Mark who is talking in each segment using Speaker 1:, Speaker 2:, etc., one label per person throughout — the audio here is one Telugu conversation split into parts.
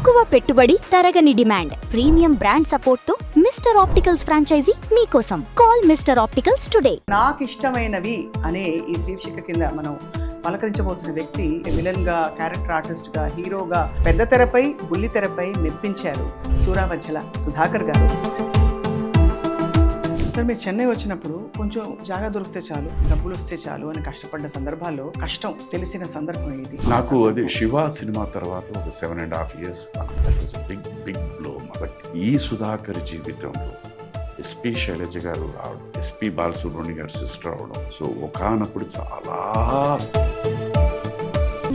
Speaker 1: తక్కువ పెట్టుబడి, తరగని డిమాండ్, ప్రీమియం బ్రాండ్ సపోర్ట్ తో మిస్టర్ ఆప్టికల్స్ ఫ్రాంచైజీ మీకోసం. Call mister opticals today.
Speaker 2: నాకు ఇష్టమైనవి అనే ఈ శీర్షిక కింద మనం పలకరించబోతున్న వ్యక్తి విలన్ గా, క్యారెక్టర్ ఆర్టిస్ట్ గా, హీరోగా పెద్ద తెరపై, బుల్లి తెరపై మెప్పించారు సూరావజ్జల సుధాకర్ గారు. సార్, మీరు చెన్నై వచ్చినప్పుడు కొంచెం జాగా దొరికితే చాలు, డబ్బులు వస్తే చాలు అని కష్టపడ్డ సందర్భాల్లో కష్టం తెలిసిన సందర్భం ఇది.
Speaker 3: నాకు అది శివ సినిమా తర్వాత ఒక 7.5 years బిగ్ బ్లో. బట్ ఈ సుధాకర్ జీవితంలో ఎస్పి శైలజ గారు రావడం, ఎస్పి బాలసుబ్రహ్మణ్యం గారి సిస్టర్ అవడం, సో ఒకనప్పుడు చాలా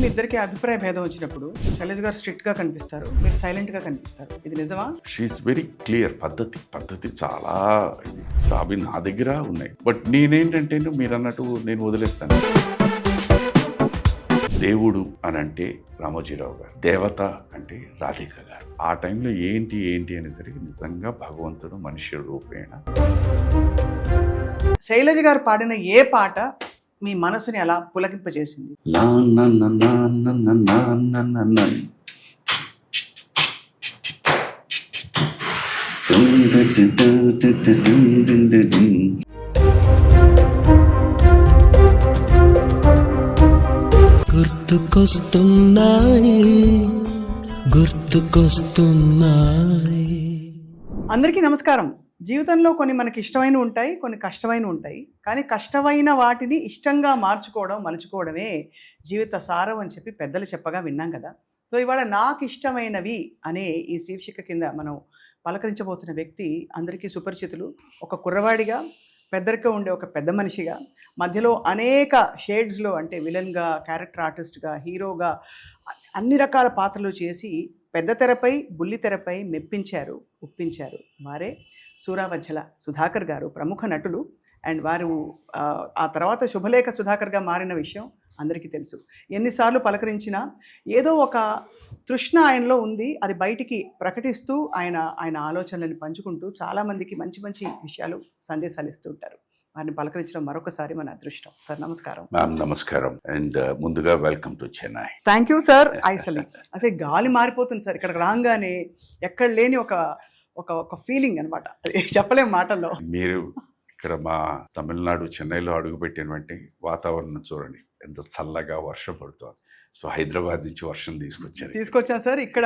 Speaker 2: మీ ఇద్దరికి అభిప్రాయ భేదం వచ్చినప్పుడు శైలజ గారు స్ట్రిక్ట్ గా కనిపిస్తారు, మీరు సైలెంట్ గా కనిపిస్తారు. ఇది నిజమా?
Speaker 3: She's very clear. పద్ధతి చాలా ఇది. సో అవి నా దగ్గర ఉన్నాయి. బట్ నేనేంటంటే మీరు అన్నట్టు నేను వదిలేస్తాను. దేవుడు అని అంటే రామోజీరావు గారు, దేవత అంటే రాధిక గారు. ఆ టైంలో ఏంటి అనేసరికి నిజంగా భగవంతుడు మనిషి రూపేణ.
Speaker 2: శైలజ గారు పాడిన ఏ పాట మీ మనసుని అలా పులకింపజేసింది? అందరికీ నమస్కారం. జీవితంలో కొన్ని మనకి ఇష్టమైన ఉంటాయి, కొన్ని కష్టమైన ఉంటాయి. కానీ కష్టమైన వాటిని ఇష్టంగా మార్చుకోవడం, మలుచుకోవడమే జీవిత సారం అని చెప్పి పెద్దలు చెప్పగా విన్నాం కదా. సో ఇవాళ నాకు ఇష్టమైనవి అనే ఈ శీర్షిక కింద మనం పలకరించబోతున్న వ్యక్తి అందరికీ సుపరిచితులు. ఒక కుర్రవాడిగా, పెద్దరికం ఉండే ఒక పెద్ద మనిషిగా, మధ్యలో అనేక షేడ్స్లో అంటే విలన్గా, క్యారెక్టర్ ఆర్టిస్ట్గా, హీరోగా అన్ని రకాల పాత్రలు చేసి పెద్ద తెరపై, బుల్లి తెరపై మెప్పించారు, ఒప్పించారు. వారే సూరావజ్జల సుధాకర్ గారు. ప్రముఖ నటులు. అండ్ వారు ఆ తర్వాత శుభలేఖ సుధాకర్గా మారిన విషయం అందరికీ తెలుసు. ఎన్నిసార్లు పలకరించినా ఏదో ఒక తృష్ణ ఆయనలో ఉంది. అది బయటికి ప్రకటిస్తూ ఆయన ఆలోచనలను పంచుకుంటూ చాలామందికి మంచి మంచి విషయాలు, సందేశాలు ఇస్తూ ఉంటారు. వారిని పలకరించడం మరొకసారి మన అదృష్టం. సార్ నమస్కారం.
Speaker 3: మ్యామ్ నమస్కారం. అండ్ ముందుగా welcome to Chennai.
Speaker 2: Thank you sir. అసలు గాలి మారిపోతుంది సార్. ఇక్కడికి రాగానే ఎక్కడ లేని ఒక ఫీలింగ్ అనమాట, చెప్పలేం మాటల్లో.
Speaker 3: మీరు ఇక్కడ మా తమిళనాడు చెన్నైలో అడుగుపెట్టినటువంటి వాతావరణం చూడండి, ఎంత చల్లగా వర్షం పడుతుంది. సో హైదరాబాద్ నుంచి వర్షం తీసుకొచ్చాను
Speaker 2: సార్. ఇక్కడ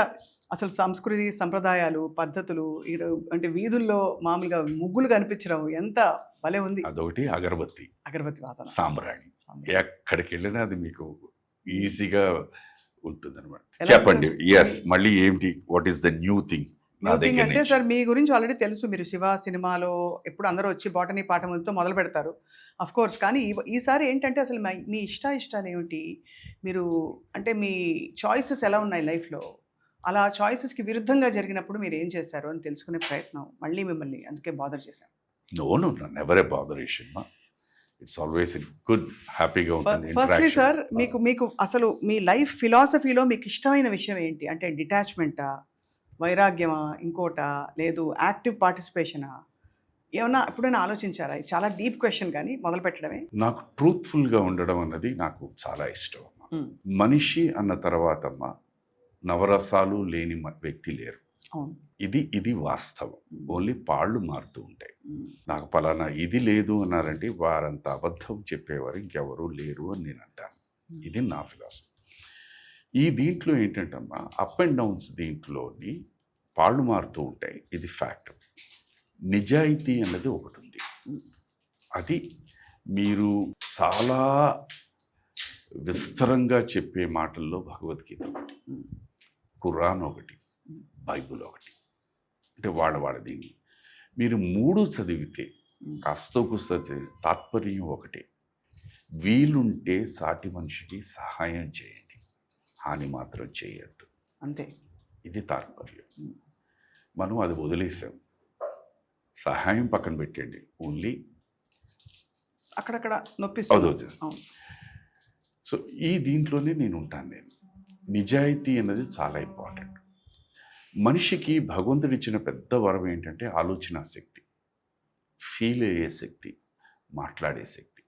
Speaker 2: అసలు సంస్కృతి, సంప్రదాయాలు, పద్ధతులు, అంటే వీధుల్లో మామూలుగా ముగ్గులు కనిపించడం ఎంత భలే ఉంది.
Speaker 3: అదొకటి అగరబత్తి వాసన, సాంబ్రాణి. ఎక్కడికి వెళ్ళినా అది మీకు ఈజీగా ఉంటుంది అనమాట. చెప్పండి. మళ్ళీ ఏంటి, what is the new thing?
Speaker 2: అంటే సార్ మీ గురించి ఆల్రెడీ తెలుసు. మీరు శివ సినిమాలో ఎప్పుడు అందరూ వచ్చి బాటనీ పాఠంతో మొదలు పెడతారు, అఫ్ కోర్స్. కానీ ఈసారి ఏంటంటే అసలు మీ ఇష్టాలు ఏమిటి? మీరు అంటే మీ చాయిసెస్ ఎలా ఉన్నాయి లైఫ్లో? అలా చాయిసెస్కి విరుద్ధంగా జరిగినప్పుడు మీరు ఏం చేశారు అని తెలుసుకునే ప్రయత్నం మళ్ళీ మిమ్మల్ని అందుకే బాదర్ చేశాను.
Speaker 3: No never a botheration. It's always good, హ్యాపీగా ఉంటుంది.
Speaker 2: ఫస్ట్లీ సార్, మీకు అసలు మీ లైఫ్ ఫిలాసఫీలో మీకు ఇష్టమైన విషయం ఏంటి? అంటే డిటాచ్మెంటా, వైరాగ్యమా, ఇంకోటా, లేదు యాక్టివ్ పార్టిసిపేషనా? ఏమన్నా ఎప్పుడైనా ఆలోచించారా? చాలా డీప్ క్వశ్చన్, కానీ మొదలు పెట్టడమే.
Speaker 3: నాకు ట్రూత్ఫుల్గా ఉండడం అన్నది నాకు చాలా ఇష్టం. మనిషి అన్న తర్వాత నవరసాలు లేని వ్యక్తి లేరు. ఇది వాస్తవం. ఓన్లీ పాళ్ళు మారుతూ ఉంటాయి. నాకు పలానా ఇది లేదు అన్నారంటే వారంత అబద్ధం చెప్పేవారు ఇంకెవరూ లేరు అని నేను అంటాను. ఇది నా ఫిలాసఫీ. ఈ దీంట్లో ఏంటంటమ్మా, అప్ అండ్ డౌన్స్ దీంట్లోని పాళ్ళు మారుతూ ఉంటాయి. ఇది ఫ్యాక్ట్. నిజాయితీ అన్నది ఒకటి ఉంది. అది మీరు చాలా విస్తరంగా చెప్పే మాటల్లో భగవద్గీత ఒకటి, ఖురాన్ ఒకటి, బైబుల్ ఒకటి. అంటే వాళ్ళది మీరు 3 చదివితే కాస్తో కూస్తో తాత్పర్యం ఒకటే. వీలుంటే సాటి మనిషికి సహాయం చేయండి, హాని మాత్రం చేయొద్దు.
Speaker 2: అంతే.
Speaker 3: ఇది తాత్పర్యం. మనం అది వదిలేసాం. సహాయం పక్కన పెట్టండి, ఓన్లీ
Speaker 2: అక్కడక్కడ నొప్పిస్తుంది.
Speaker 3: సో ఈ దీంట్లోనే నేను ఉంటాను. నిజాయితీ అన్నది చాలా ఇంపార్టెంట్. మనిషికి భగవంతుడు ఇచ్చిన పెద్ద వరం ఏంటంటే ఆలోచన శక్తి, ఫీల్ అయ్యే శక్తి, మాట్లాడే శక్తి.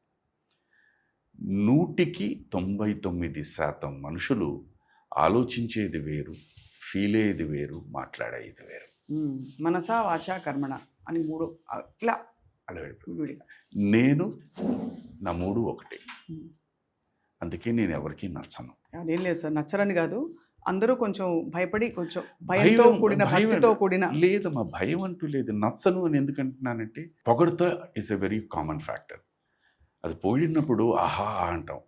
Speaker 3: 100కి 99% మనుషులు ఆలోచించేది వేరు, ఫీల్ అయ్యేది వేరు, మాట్లాడేది వేరు.
Speaker 2: మనసా వాచా కర్మణ అని 3 ఇలా
Speaker 3: అలా వెళ్ళిపోయి
Speaker 2: విడిగా.
Speaker 3: నేను నా 3 ఒకటే. అందుకే నేను ఎవరికి నచ్చను.
Speaker 2: అదేం లేదు సార్, నచ్చరని కాదు, అందరూ కొంచెం భయపడి కొంచెం భయంతో కూడిన భక్తితో కూడిన.
Speaker 3: లేదమ్మా, భయం అంటూ లేదు. నచ్చను అని ఎందుకంటున్నానంటే పొగడత is a very common factor. అది పోయినప్పుడు ఆహా అంటాం.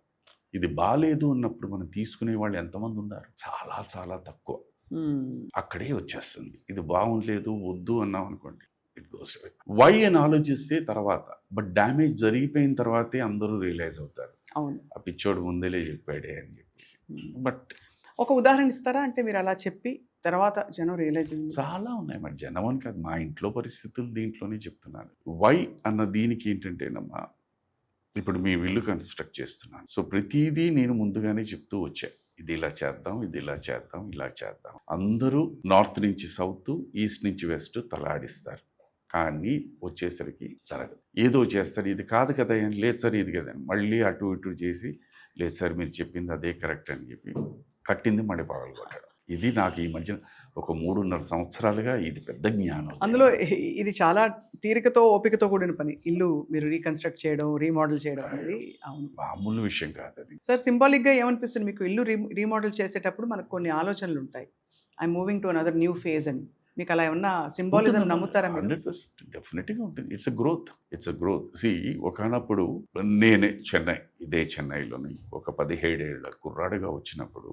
Speaker 3: ఇది బాగాలేదు అన్నప్పుడు మనం తీసుకునే వాళ్ళు ఎంతమంది ఉన్నారు? చాలా చాలా తక్కువ. అక్కడే వచ్చేస్తుంది. ఇది బాగుండలేదు వద్దు అన్నాం అనుకోండి, ఇట్ గోస్ అవే. వై అని ఆలోచిస్తే తర్వాత, బట్ డ్యామేజ్ జరిగిపోయిన తర్వాతే అందరూ రియలైజ్ అవుతారు.
Speaker 2: అవును,
Speaker 3: ఆ పిచ్చోడు ముందేలే చెప్పాడే అని చెప్పేసి. బట్
Speaker 2: ఒక ఉదాహరణ ఇస్తారా? అంటే మీరు అలా చెప్పి తర్వాత జనం రియలైజ్
Speaker 3: చాలా ఉన్నాయి. మరి జనం అని కాదు, మా ఇంట్లో పరిస్థితులు దీంట్లోనే చెప్తున్నాను. వై అన్న దీనికి ఏంటంటేనమ్మా, ఇప్పుడు మేము ఇల్లు కన్స్ట్రక్ట్ చేస్తున్నాను. సో ప్రతిదీ నేను ముందుగానే చెప్తూ వచ్చా, ఇది ఇలా చేద్దాం, ఇది ఇలా చేద్దాం, ఇలా చేద్దాం. అందరూ నార్త్ నుంచి సౌత్, ఈస్ట్ నుంచి వెస్ట్ తలాడిస్తారు, కానీ వచ్చేసరికి జరగదు. ఏదో చేస్తారు, ఇది కాదు కదా, లేదు సార్ ఇది కదా, మళ్ళీ అటు ఇటు చేసి, లేదు సార్ మీరు చెప్పింది అదే కరెక్ట్ అని చెప్పి కట్టింది మళ్ళీ పగలగొట్టాడు. ఇది నాకు ఈ మధ్య ఒక 3.5 సంవత్సరాలుగా ఇది పెద్ద జ్ఞానం.
Speaker 2: అందులో ఇది చాలా తీరికతో ఓపికతో కూడిన పని. ఇల్లు మీరు రీకన్స్ట్రక్ట్ చేయడం, రీమోడల్ చేయడం అనేది అవును
Speaker 3: మామూలు విషయం కాదు అది.
Speaker 2: సార్, సింబాలిక్గా ఏమనిపిస్తుంది మీకు? ఇల్లు రీమోడల్ చేసేటప్పుడు మనకు కొన్ని ఆలోచనలు ఉంటాయి, I'm moving to another new phase అని. మీకు అలా ఏమన్నా సింబాలిజం నమ్ముతారా?
Speaker 3: 100% డెఫినెట్గా ఉంటుంది. It's a growth. సి ఒకనప్పుడు నేనే ఇదే చెన్నైలోని ఒక 17 ఏళ్ల కుర్రాడుగా వచ్చినప్పుడు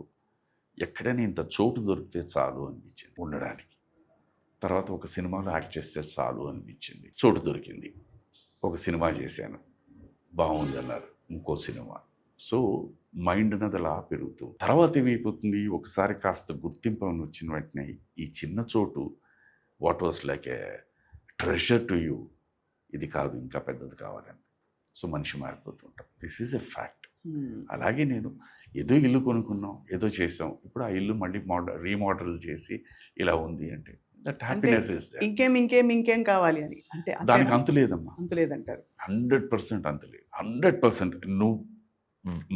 Speaker 3: ఎక్కడైనా ఇంత చోటు దొరికితే చాలు అనిపించింది ఉండడానికి. తర్వాత ఒక సినిమాలో యాక్ట్ చేస్తే చాలు అనిపించింది, చోటు దొరికింది. ఒక సినిమా చేశాను, బాగుంది అన్నారు, ఇంకో సినిమా. సో మైండ్ అన్నది అలా పెరుగుతూ తర్వాత ఏమైపోతుంది, ఒకసారి కాస్త గుర్తింపు అని వచ్చిన వెంటనే ఈ చిన్న చోటు what was like a treasure to you, ఇది కాదు ఇంకా పెద్దది కావాలని. సో మనిషి మారిపోతుంటాం. This is a fact. అలాగే నేను ఏదో ఇల్లు కొనుక్కున్నాం, ఏదో చేసాం, ఇప్పుడు ఆ ఇల్లు మళ్ళీ రీమోడల్ చేసి ఇలా ఉంది అంటే దట్ హ్యాపీనెస్ ఇస్ దేర్.
Speaker 2: ఇంకేం కావాలి అని అంటే
Speaker 3: దానికి అంతు లేదమ్మా,
Speaker 2: అంతు లేదంటారు.
Speaker 3: 100% అంతు లేదు. 100% నువ్వు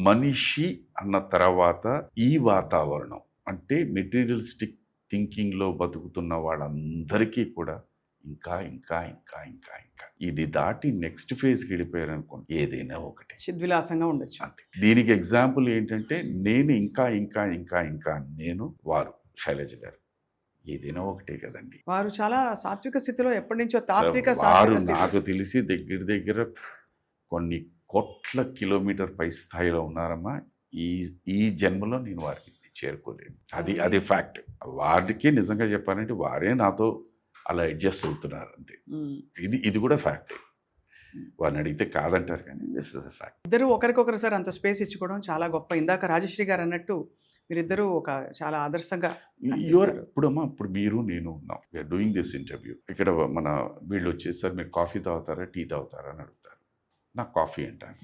Speaker 3: మనిషి అన్న తర్వాత ఈ వాతావరణం అంటే మెటీరియలిస్టిక్ థింకింగ్లో బతుకుతున్న వాళ్ళందరికీ కూడా ఇంకా ఇంకా ఇంకా ఇంకా ఇంకా ఇది దాటి నెక్స్ట్ ఫేజ్కి వెళ్ళిపోయారు అనుకోండి, ఏదైనా ఒకటి
Speaker 2: చిద్విలాసంగా ఉండొచ్చు
Speaker 3: అంతే. దీనికి ఎగ్జాంపుల్ ఏంటంటే నేను ఇంకా ఇంకా ఇంకా ఇంకా నేను వారు శైలజ గారు ఏదైనా ఒకటే కదండి.
Speaker 2: వారు చాలా సాత్విక స్థితిలో ఎప్పటి నుంచో తాత్విక
Speaker 3: వారు నాకు తెలిసి దగ్గర కొన్ని కోట్ల కిలోమీటర్ పై స్థాయిలో ఉన్నారమ్మా. ఈ జన్మలో నేను వారికి చేరుకోలేదు. అది ఫ్యాక్ట్. వారికి నిజంగా చెప్పాలంటే వారే నాతో అలా అడ్జస్ట్ అవుతున్నారు అంతే. ఇది కూడా ఫ్యాక్టే. వారిని అడిగితే కాదంటారు, కానీ దిస్ ఇస్ అ ఫ్యాక్ట్.
Speaker 2: ఇద్దరు ఒకరికొకరు సార్ అంత స్పేస్ ఇచ్చుకోవడం చాలా గొప్ప. ఇందాక రాజశ్రీ గారు అన్నట్టు మీరిద్దరూ ఒక చాలా ఆదర్శంగా
Speaker 3: ఇప్పుడు మీరు నేను ఉన్నాం, వీఆర్ డూయింగ్ దిస్ ఇంటర్వ్యూ. ఇక్కడ మన వీళ్ళు వచ్చేసారు, మీరు కాఫీ తాగుతారా టీ తాగుతారా అని అడుగుతారు. నాకు కాఫీ అంటాను.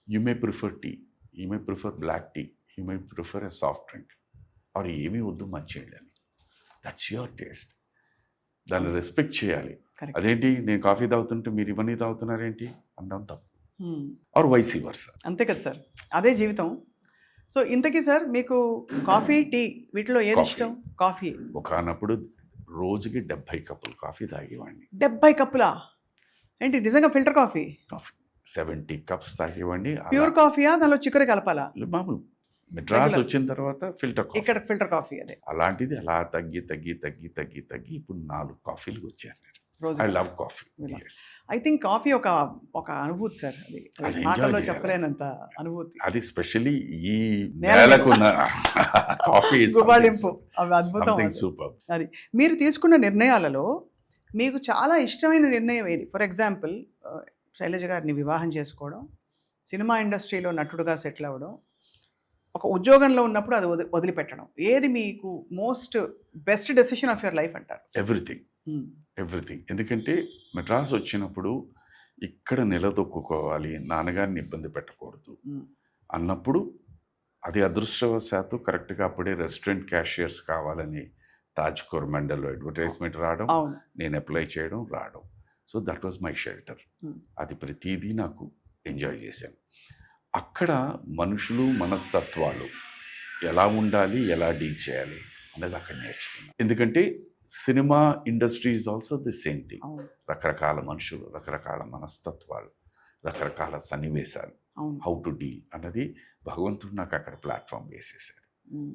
Speaker 3: You may prefer tea, you may prefer black tea, you may prefer a soft drink, or ఏమీ వద్దు మంచిగా అని. That's your taste. దాన్ని రెస్పెక్ట్ చేయాలి. అదేంటి నేను కాఫీ తాగుతుంటే మీరు ఇవన్నీ తాగుతున్నారేంటి అన్నాం తప్పు. Or vice versa.
Speaker 2: అంతే కదా సార్, అదే జీవితం. సో ఇంతకీ సార్ మీకు కాఫీ టీ వీటిలో ఏది ఇష్టం? కాఫీ
Speaker 3: ఒకనప్పుడు రోజుకి 70 కప్పులు కాఫీ తాగేవాడిని.
Speaker 2: 70 కప్పులా? ఏంటి నిజంగా? ఫిల్టర్ కాఫీ
Speaker 3: 70 కప్స్ తాగేవాడిని.
Speaker 2: ప్యూర్ కాఫీయా, దానిలో చిక్కర కలపాలా?
Speaker 3: మామూలు మెడ్రాస్ వచ్చిన తర్వాత ఫిల్టర్ కాఫీ.
Speaker 2: ఇక్కడ ఫిల్టర్ కాఫీ అదే.
Speaker 3: అలాంటిది అలా తగ్గి తగ్గి తగ్గి తగ్గి తగ్గి ఇప్పుడు 4 కాఫీలకు వచ్చాను. I love coffee.
Speaker 2: I think coffee ఒక అనుభూతి సార్, అది మాటల్లో చెప్పలేనంత అనుభూతి.
Speaker 3: అది స్పెషల్లీ ఈ నేలకున్న కాఫీ
Speaker 2: అద్భుతం.
Speaker 3: సూపర్.
Speaker 2: అది మీరు తీసుకున్న నిర్ణయాలలో మీకు చాలా ఇష్టమైన నిర్ణయం ఏది? ఫర్ ఎగ్జాంపుల్ శైలజ గారిని వివాహం చేసుకోవడం, సినిమా ఇండస్ట్రీలో నటుడుగా సెటిల్ అవ్వడం, ఒక ఉద్యోగంలో ఉన్నప్పుడు అది వదిలిపెట్టడం, ఏది మీకు most best decision of your life అంటారు?
Speaker 3: ఎవ్రీథింగ్. ఎందుకంటే మెడ్రాస్ వచ్చినప్పుడు ఇక్కడ నిలదొక్కుకోవాలి, నాన్నగారిని ఇబ్బంది పెట్టకూడదు అన్నప్పుడు అది అదృష్టవశాత్తు కరెక్ట్గా అప్పుడే రెస్టారెంట్ క్యాషియర్స్ కావాలని తాజ్ కోరమండల్లో అడ్వర్టైజ్మెంట్ రావడం, నేను అప్లై చేయడం రావడం. So that was my shelter. అది ప్రతిదీ నాకు ఎంజాయ్ చేశాను. అక్కడ మనుషులు మనస్తత్వాలు ఎలా ఉండాలి, ఎలా డీల్ చేయాలి, అనేది అక్కడ నేర్చుకున్నాను. ఎందుకంటే cinema industry is also the same thing.
Speaker 2: అవును
Speaker 3: రకరకాల మనుషులు, రకరకాల మనస్తత్వాలు, రకరకాల సన్నివేశాలు,
Speaker 2: అవును
Speaker 3: హౌ టు డీల్ అన్నది భగవంతుడు నాకు అక్కడ ప్లాట్ఫామ్ వేసేసారు.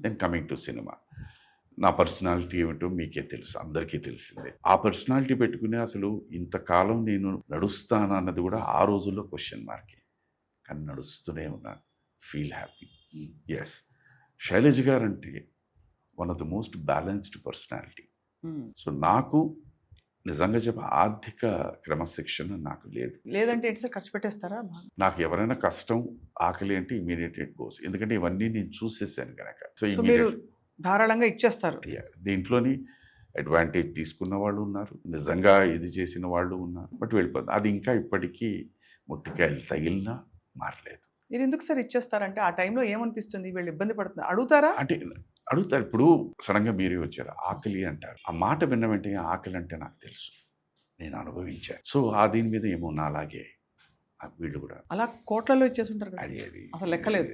Speaker 3: దెన్ కమింగ్ టు సినిమా, నా పర్సనాలిటీ ఏమిటో మీకే తెలుసు, అందరికీ తెలిసిందే. ఆ పర్సనాలిటీ పెట్టుకుని అసలు ఇంతకాలం నేను నడుస్తాను అన్నది కూడా ఆ రోజుల్లో క్వశ్చన్ మార్కే, కానీ నడుస్తూనే ఉన్నాను. Feel happy. ఎస్, శైలజ్ గారు అంటే one of the most balanced personality. So నాకు నిజంగా చెప్ప ఆర్థిక క్రమశిక్షణ నాకు లేదు.
Speaker 2: లేదంటే ఏంటి సార్, ఖర్చు పెట్టేస్తారా?
Speaker 3: నాకు ఎవరైనా కష్టం, ఆకలి అంటే ఇమీడియట్ గోస్. ఎందుకంటే ఇవన్నీ నేను చూసేసాను కనుక. సో
Speaker 2: సో మీరు ధారాళంగా ఇచ్చేస్తారు.
Speaker 3: దీంట్లోని అడ్వాంటేజ్ తీసుకున్న వాళ్ళు ఉన్నారు, నిజంగా ఇది చేసిన వాళ్ళు ఉన్నారు, బట్ వెళ్ళిపోతుంది. అది ఇంకా ఇప్పటికీ ముట్టికాయలు తగిలినా మారలేదు.
Speaker 2: మీరు ఎందుకు సార్ ఇచ్చేస్తారంటే ఆ టైంలో ఏమనిపిస్తుంది, వీళ్ళు ఇబ్బంది పడుతున్నారు అడుగుతారా?
Speaker 3: అంటే అడుగుతారు. ఇప్పుడు సడన్గా మీరే వచ్చారు, ఆకలి అంటారు. ఆ మాట విన్న వెంటనే ఆకలి అంటే నాకు తెలుసు, నేను అనుభవించాను. సో ఆ దీని మీద ఏమో నాలాగే వీళ్ళు కూడా
Speaker 2: అలా కోట్లలో ఇచ్చేసి ఉంటారు కదా.
Speaker 3: అది
Speaker 2: అసలు లెక్కలేదు.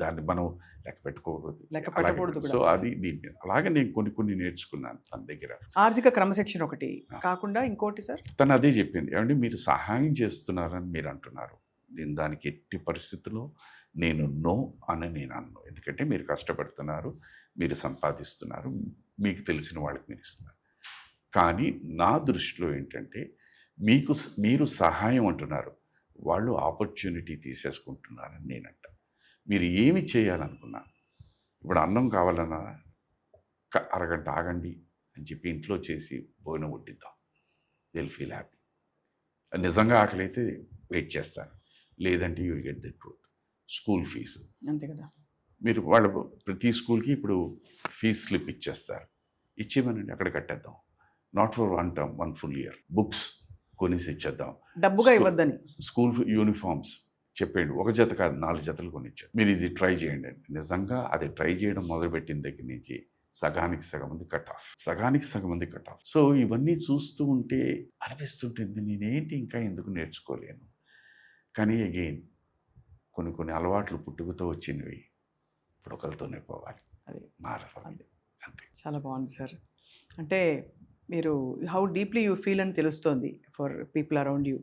Speaker 3: దాన్ని మనం లెక్క పెట్టుకోకూడదు,
Speaker 2: లెక్క పెట్టకూడదు కూడా.
Speaker 3: సో అది దీని మీద అలాగే నేను కొన్ని నేర్చుకున్నాను తన దగ్గర.
Speaker 2: ఆర్థిక క్రమశిక్షణ ఒకటి కాకుండా ఇంకోటి సార్,
Speaker 3: తను అదే చెప్పింది, ఏమంటే మీరు సహాయం చేస్తున్నారని మీరు అంటున్నారు, నేను దానికి ఎట్టి పరిస్థితుల్లో నేను నో అని నేను అన్నాను. ఎందుకంటే మీరు కష్టపడుతున్నారు, మీరు సంపాదిస్తున్నారు, మీకు తెలిసిన వాళ్ళకి మీరు ఇస్తున్నారు. కానీ నా దృష్టిలో ఏంటంటే మీరు సహాయం అంటున్నారు, వాళ్ళు ఆపర్చునిటీ తీసేసుకుంటున్నారని నేనంట. మీరు ఏమి చేయాలనుకున్నా, ఇప్పుడు అన్నం కావాలన్నా అరగంట ఆగండి అని చెప్పి ఇంట్లో చేసి భోజనం వడ్డిద్దాం, దే విల్ ఫీల్ హ్యాపీ. నిజంగా ఆకలి అయితే వెయిట్ చేస్తాను, లేదంటే you will get the truth. School fees
Speaker 2: అంతే కదా,
Speaker 3: మీరు వాళ్ళ ప్రతి స్కూల్కి ఇప్పుడు ఫీజు స్లిప్ ఇచ్చేస్తారు, ఇచ్చేమనండి అక్కడ కట్టేద్దాం. Not for one term, 1 full year. Books కొనేసి ఇచ్చేద్దాం,
Speaker 2: డబ్బుగా ఇవ్వద్దని.
Speaker 3: స్కూల్ యూనిఫామ్స్ చెప్పండి, 1 జత కాదు 4 జతలు కొనిచ్చారు, మీరు ఇది ట్రై చేయండి అని. నిజంగా అది ట్రై చేయడం మొదలుపెట్టిన దగ్గర నుంచి సగానికి సగం మంది కట్ ఆఫ్. సో ఇవన్నీ చూస్తూ ఉంటే అనిపిస్తుంటుంది, నేనేంటి ఇంకా ఎందుకు నేర్చుకోలేను. కానీ అగైన్ కొన్ని అలవాట్లు పుట్టుకతో వచ్చినవి పుడకలతోనే పోవాలి, అది మారవాలి అంతే.
Speaker 2: చాలా బాగుంది సార్. అంటే మీరు హౌ డీప్లీ యూ ఫీల్ అని తెలుస్తోంది ఫర్ పీపుల్ అరౌండ్ యూ.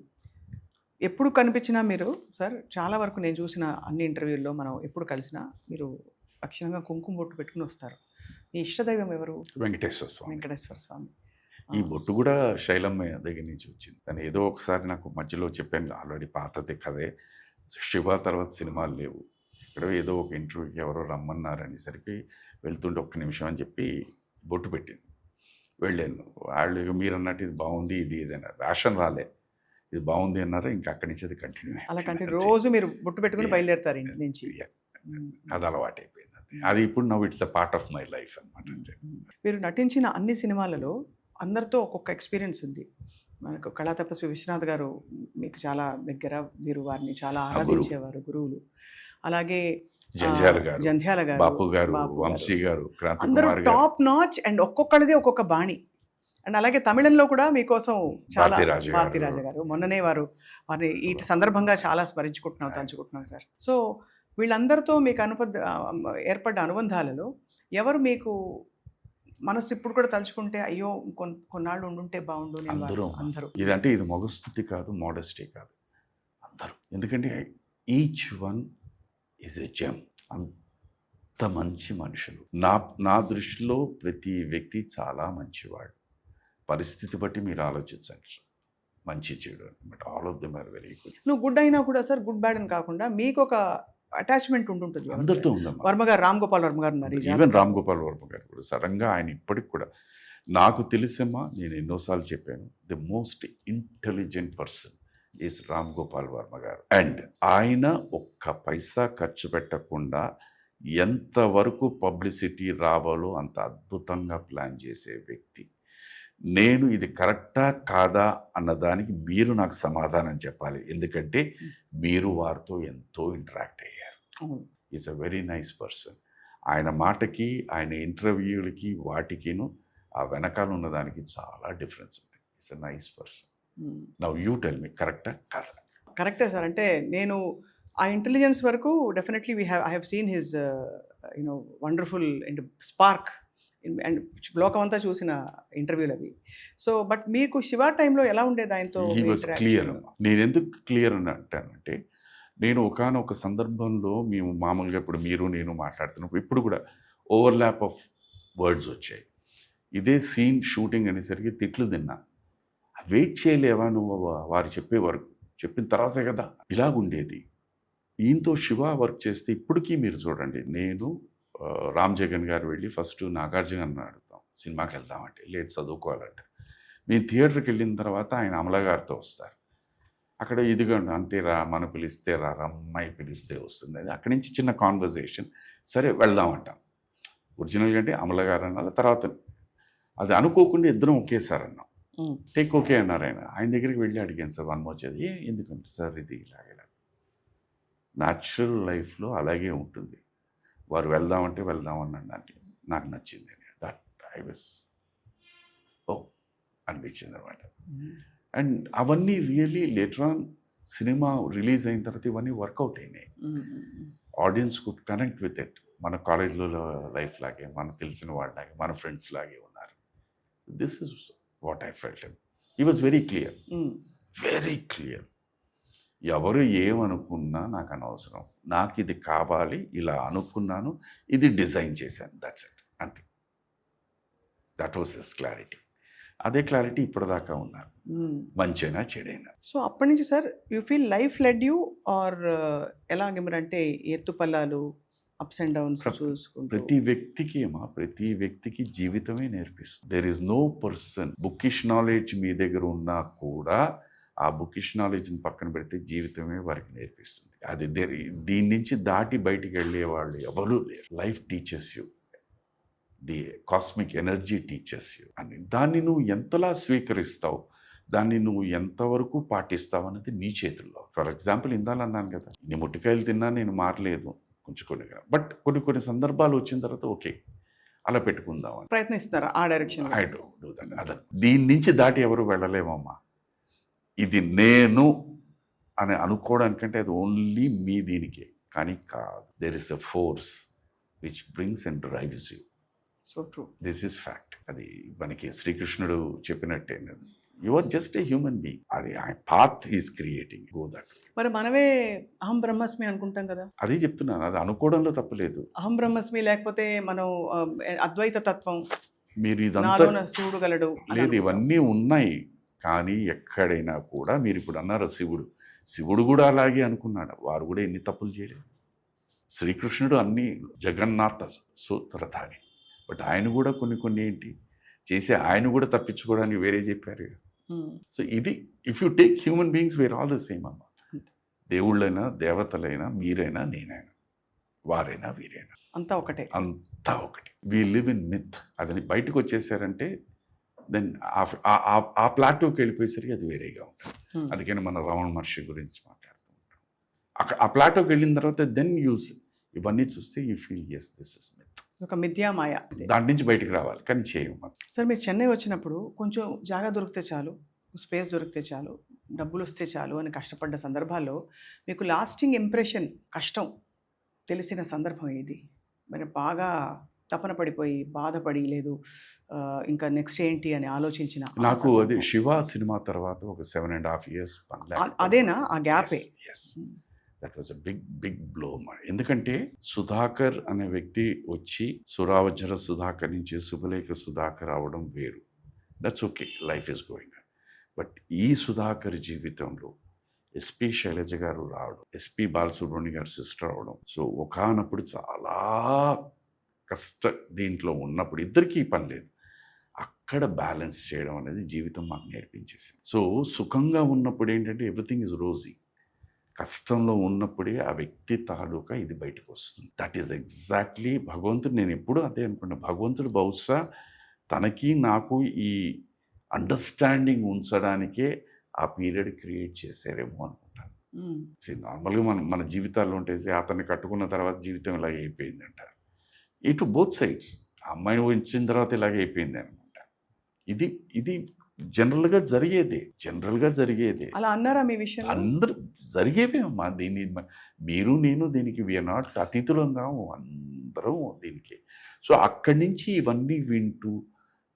Speaker 2: ఎప్పుడు కనిపించినా మీరు సార్, చాలా వరకు నేను చూసిన అన్ని ఇంటర్వ్యూల్లో మనం ఎప్పుడు కలిసినా మీరు లక్షణంగా కుంకుమ బొట్టు పెట్టుకుని వస్తారు. మీ ఇష్టదైవం ఎవరు? వెంకటేశ్వర స్వామి.
Speaker 3: ఈ బొట్టు కూడా శైలమ్మ దగ్గర నుంచి వచ్చింది. కానీ ఏదో ఒకసారి నాకు మధ్యలో చెప్పాను, ఆల్రెడీ పాతదే కదే, శివ తర్వాత సినిమాలు లేవు, ఇక్కడ ఏదో ఒక ఇంటర్వ్యూకి ఎవరో రమ్మన్నారనేసరికి వెళ్తుంటే 1 నిమిషం అని చెప్పి బొట్టు పెట్టింది. వెళ్ళాను, వాళ్ళు మీరు అన్నట్టు ఇది బాగుంది, ఇది అన్నారు, రేషన్ రాలే, ఇది బాగుంది అన్నారా, ఇంకా అక్కడి నుంచి అది కంటిన్యూ.
Speaker 2: అలా కంటిన్యూ రోజు మీరు బొట్టు పెట్టుకుని బయలుదేరుతారు ఇంటి నుంచి.
Speaker 3: అది అలవాటు అయిపోయింది. అది ఇప్పుడు now it's a part of my life అనమాట.
Speaker 2: మీరు నటించిన అన్ని సినిమాలలో అందరితో ఒక్కొక్క ఎక్స్పీరియన్స్ ఉంది. మనకు కళాతపస్వి విశ్వనాథ్ గారు మీకు చాలా దగ్గర, మీరు వారిని చాలా ఆరాధించేవారు, గురువులు. అలాగే జంధ్యాల గారు,
Speaker 3: బాపు గారు, వంశీ గారు,
Speaker 2: అందరూ టాప్ నాచ్, అండ్ ఒక్కొక్కరిదే ఒక్కొక్క బాణి. అండ్ అలాగే తమిళంలో కూడా మీకోసం చాలా, భారతీ రాజా గారు, మొన్ననే వారిని ఈ సందర్భంగా చాలా తలుచుకుంటున్నాం సార్. సో వీళ్ళందరితో మీకు ఏర్పడ్డ అనుబంధాలలో ఎవరు మీకు మనసు ఇప్పుడు కూడా తలుచుకుంటే అయ్యో కొన్నాళ్ళు ఉండుంటే బాగుండు? అందరూ.
Speaker 3: ఇదంటే ఇది మొగస్థుతి కాదు, మోడెస్టీ కాదు, అందరూ. ఎందుకంటే each one is a gem. అంత మంచి మనుషులు. నా దృష్టిలో ప్రతి వ్యక్తి చాలా మంచివాడు. పరిస్థితి బట్టి మీరు ఆలోచించవచ్చు, మంచి చెడు, but all of them are very good.
Speaker 2: నువ్వు గుడ్ అయినా కూడా సార్, గుడ్ బ్యాడ్ అని కాకుండా మీకు ఒక అటాచ్మెంట్ ఉంటుంటుంది
Speaker 3: అందరితో ఉందమ్మా.
Speaker 2: వర్మ గారు, రామ్ గోపాల్ వర్మ గారు ఉన్నారు,
Speaker 3: ఈవెన్ రామ్ గోపాల్ వర్మ గారు కూడా సడన్గా ఆయన ఇప్పటికి కూడా నాకు తెలిసమ్మా, నేను ఎన్నోసార్లు చెప్పాను, the most intelligent person is Ram Gopal Varma గారు. అండ్ ఆయన ఒక్క పైసా ఖర్చు పెట్టకుండా ఎంతవరకు పబ్లిసిటీ రావాలో అంత అద్భుతంగా ప్లాన్ చేసే వ్యక్తి. నేను ఇది కరెక్టా కాదా అన్నదానికి మీరు నాకు సమాధానం చెప్పాలి, ఎందుకంటే మీరు వారితో ఎంతో ఇంటరాక్ట్ అయ్యారు. Is a very nice person. ఆయన మాటకి, ఆయన ఇంటర్వ్యూలకి, వాటికిను ఆ వెనకాల ఉన్నదానికి చాలా డిఫరెన్స్ ఉంటుంది. Is a nice person. Now you tell me, కరెక్టా కాదా?
Speaker 2: కరెక్టే సార్. అంటే నేను ఆ ఇంటెలిజెన్స్ వరకు definitely I have seen his wonderful spark and లోకం అంతా చూసిన ఇంటర్వ్యూలు అవి. సో బట్ మీకు శివ టైంలో ఎలా ఉండేది ఆయనతో
Speaker 3: he
Speaker 2: me
Speaker 3: was
Speaker 2: interaction?
Speaker 3: Clear. నేను ఎందుకు క్లియర్ అని అంటానంటే, నేను ఒకానొక సందర్భంలో మేము మామూలుగా ఇప్పుడు మీరు నేను మాట్లాడుతున్నప్పుడు ఇప్పుడు కూడా ఓవర్లాప్ ఆఫ్ వర్డ్స్ వచ్చాయి. ఇదే సీన్ షూటింగ్ అనేసరికి తిట్లు తిన్నా. వెయిట్ చేయలేవా నువ్వు వారు చెప్పే వరకు, చెప్పిన తర్వాతే కదా ఇలాగుండేది. ఈయనతో శివ వర్క్ చేస్తే ఇప్పటికీ మీరు చూడండి, నేను రామ్ జగన్ గారు వెళ్ళి ఫస్ట్ నాగార్జున గారిని అడుగుతాం సినిమాకి వెళ్దామంటే, లేదు చదువుకోవాలంటే. మేము థియేటర్కి వెళ్ళిన తర్వాత ఆయన అమల గారితో వస్తారు. అక్కడ ఇదిగోండి అంతేరా, మన పిలిస్తే రా, అమ్మాయి పిలిస్తే వస్తుంది. అది అక్కడి నుంచి చిన్న కాన్వర్జేషన్, సరే వెళ్దామంటాం. ఒరిజినల్గా అంటే అమల గారు అన్నది తర్వాత అది అనుకోకుండా ఇద్దరం ఒకేసారి అన్నాం. టేక్ ఓకే అన్నారు ఆయన. ఆయన దగ్గరికి వెళ్ళి అడిగాను, సార్ వన్ వచ్చేది ఎందుకంటే సార్ ఇది ఇలాగే న్యాచురల్ లైఫ్లో అలాగే ఉంటుంది. వారు వెళ్దామంటే వెళ్దామన్నాడు. అంటే నాకు నచ్చింది. దట్ ఐ వాస్ అనిపించింది అనమాట. అండ్ అవన్నీ really later on cinema release అయిన తర్వాత ఇవన్నీ వర్కౌట్ అయినాయి. Audience could connect with it. మన కాలేజ్లో లైఫ్ లాగే, మనకు తెలిసిన వాళ్ళలాగే, మన ఫ్రెండ్స్ లాగే ఉన్నారు. This is what I felt. He was very clear, very clear. ఎవరు ఏమనుకున్నా నాకు అనవసరం, నాకు ఇది కావాలి, ఇలా అనుకున్నాను, ఇది డిజైన్ చేశాను, దట్స్ ఇట్, అంతే. That was his clarity. అదే క్లారిటీ ఇప్పటిదాకా ఉన్నారు, మంచైనా చెడైనా.
Speaker 2: సో అప్పటి నుంచి sir you feel life led you are ఎలాగే మీరు అంటే ఎత్తుపల్లాలు, అప్స్ అండ్ డౌన్స్ చూసుకుంటూ?
Speaker 3: ప్రతి వ్యక్తికి జీవితమే నేర్పిస్తుంది. There is no person bookish knowledge మీ దగ్గర ఉన్నా కూడా ఆ బుకిష్ నాలెడ్జ్ని పక్కన పెడితే జీవితమే వారికి నేర్పిస్తుంది. అది దీని నుంచి దాటి బయటికి వెళ్ళే వాళ్ళు ఎవరూ లేరు. Life teachers you, the cosmic energy teachers you అని. దాన్ని నువ్వు ఎంతలా స్వీకరిస్తావు, దాన్ని నువ్వు ఎంతవరకు పాటిస్తావు అనేది నీ చేతుల్లో. ఫర్ ఎగ్జాంపుల్ ఇందాల అన్నాను కదా, నీ ముట్టికాయలు తిన్నా నేను మారలేదు కొంచెం కొన్ని, బట్ కొన్ని సందర్భాలు వచ్చిన తర్వాత ఓకే అలా పెట్టుకుందాం అని
Speaker 2: ప్రయత్నిస్తున్నారా ఆ direction?
Speaker 3: I don't do that. అదే దీని నుంచి దాటి ఎవరు వెళ్ళలేమమ్మా. ఇది నేను అని అనుకోవడానికంటే అది ఓన్లీ మీ దీనికే, కానీ కాదు. There is a force which brings and drives you.
Speaker 2: So true,
Speaker 3: this is fact. అది మనకి శ్రీకృష్ణుడు చెప్పినట్టే, you are just a human being. అది ఆ path is creating, go that.
Speaker 2: మరి మనమే అహం బ్రహ్మస్మి అనుకుంటాం కదా.
Speaker 3: అదే చెప్తున్నాను, అది అనుకోవడంలో తప్పలేదు.
Speaker 2: అహం బ్రహ్మస్మి లేకపోతే మనం అద్వైత తత్వం,
Speaker 3: మీరు ఇదంతా
Speaker 2: నాలోన శివుడు గలడు
Speaker 3: లేదు, ఇవన్నీ ఉన్నాయి. కానీ ఎక్కడైనా కూడా మీరు ఇప్పుడు అన్నారు శివుడు కూడా అలాగే అనుకున్నాడు. వారు కూడా ఎన్ని తప్పులు చేయలేదు. శ్రీకృష్ణుడు అన్ని జగన్నాథ సూత్రధారి, బట్ ఆయన కూడా కొన్ని ఏంటి చేసి ఆయన కూడా తప్పించుకోవడానికి వేరే చెప్పారు. సో ఇది if you take human beings were all the same అమ్మ. దేవుళ్ళైనా దేవతలైనా మీరైనా నేనైనా వారైనా వీరైనా
Speaker 2: అంతా ఒకటే,
Speaker 3: అంతా ఒకటి. We live in myth. అది బయటకు వచ్చేసారంటే దెన్ ఆ ప్లాటోకి వెళ్ళిపోయేసరికి అది వేరేగా ఉంటుంది. అందుకని మన రమణ మహర్షి గురించి మాట్లాడుతూ ఉంటాం. ఆ ప్లాటోకి వెళ్ళిన తర్వాత దెన్ యూస్ ఇవన్నీ చూస్తే you feel as this is myth.
Speaker 2: ఒక మిథ్యామాయ,
Speaker 3: దాని నుంచి బయటకు రావాలి, కానీ చేయము.
Speaker 2: సార్ మీరు చెన్నై వచ్చినప్పుడు కొంచెం జాగా దొరికితే చాలు, స్పేస్ దొరికితే చాలు, డబ్బులు వస్తే చాలు అని కష్టపడ్డ సందర్భాల్లో మీకు లాస్టింగ్ ఇంప్రెషన్, కష్టం తెలిసిన సందర్భం ఏది? మరి బాగా తపన పడిపోయి బాధపడి లేదు ఇంకా నెక్స్ట్ ఏంటి అని ఆలోచించిన?
Speaker 3: నాకు అది శివ సినిమా తర్వాత ఒక 7.5 years
Speaker 2: అదేనా ఆ గ్యాపే?
Speaker 3: That was a big blow. ఎందుకంటే సుధాకర్ అనే వ్యక్తి వచ్చి సురావజ్ర సుధాకర్ నుంచి శుభలేఖ సుధాకర్ అవడం వేరు. That's okay, life is going. But ఈ సుధాకర్ జీవితంలో ఎస్పి శైలజ గారు రావడం, ఎస్పి బాలసుబ్రహ్మణ్యం గారు సిస్టర్ అవడం, సో ఒకానప్పుడు చాలా దీంట్లో ఉన్నప్పుడు ఇద్దరికీ పని లేదు, అక్కడ బ్యాలెన్స్ చేయడం అనేది జీవితం మాకు నేర్పించేసింది. సో సుఖంగా ఉన్నప్పుడు ఏంటంటే ఎవ్రీథింగ్ ఇస్ రోజీ, కష్టంలో ఉన్నప్పుడే ఆ వ్యక్తి తాలూకా ఇది బయటకు వస్తుంది. దట్ ఈస్ ఎగ్జాక్ట్లీ భగవంతుడు. నేను ఎప్పుడూ అదే అనుకున్నాను, భగవంతుడు బహుశా తనకి నాకు ఈ అండర్స్టాండింగ్ ఉంచడానికే ఆ పీరియడ్ క్రియేట్ చేశారేమో అనుకుంటాను. నార్మల్గా మన జీవితాల్లో ఉంటేసి అతన్ని కట్టుకున్న తర్వాత జీవితం ఇలాగే అయిపోయింది అంటారు. ఇటు బోత్ సైడ్స్, ఆ అమ్మాయిని ఉంచిన తర్వాత ఇలాగే అయిపోయింది అనుకుంటాను. ఇది జనరల్గా జరిగేదే
Speaker 2: అలా అన్నారా మీ విషయంలో?
Speaker 3: అందరూ జరిగేవే అమ్మా. దీన్ని మీరు నేను దీనికి వీఆర్ నాట్ అతిథులం కాము, అందరం దీనికి. సో అక్కడి నుంచి ఇవన్నీ వింటూ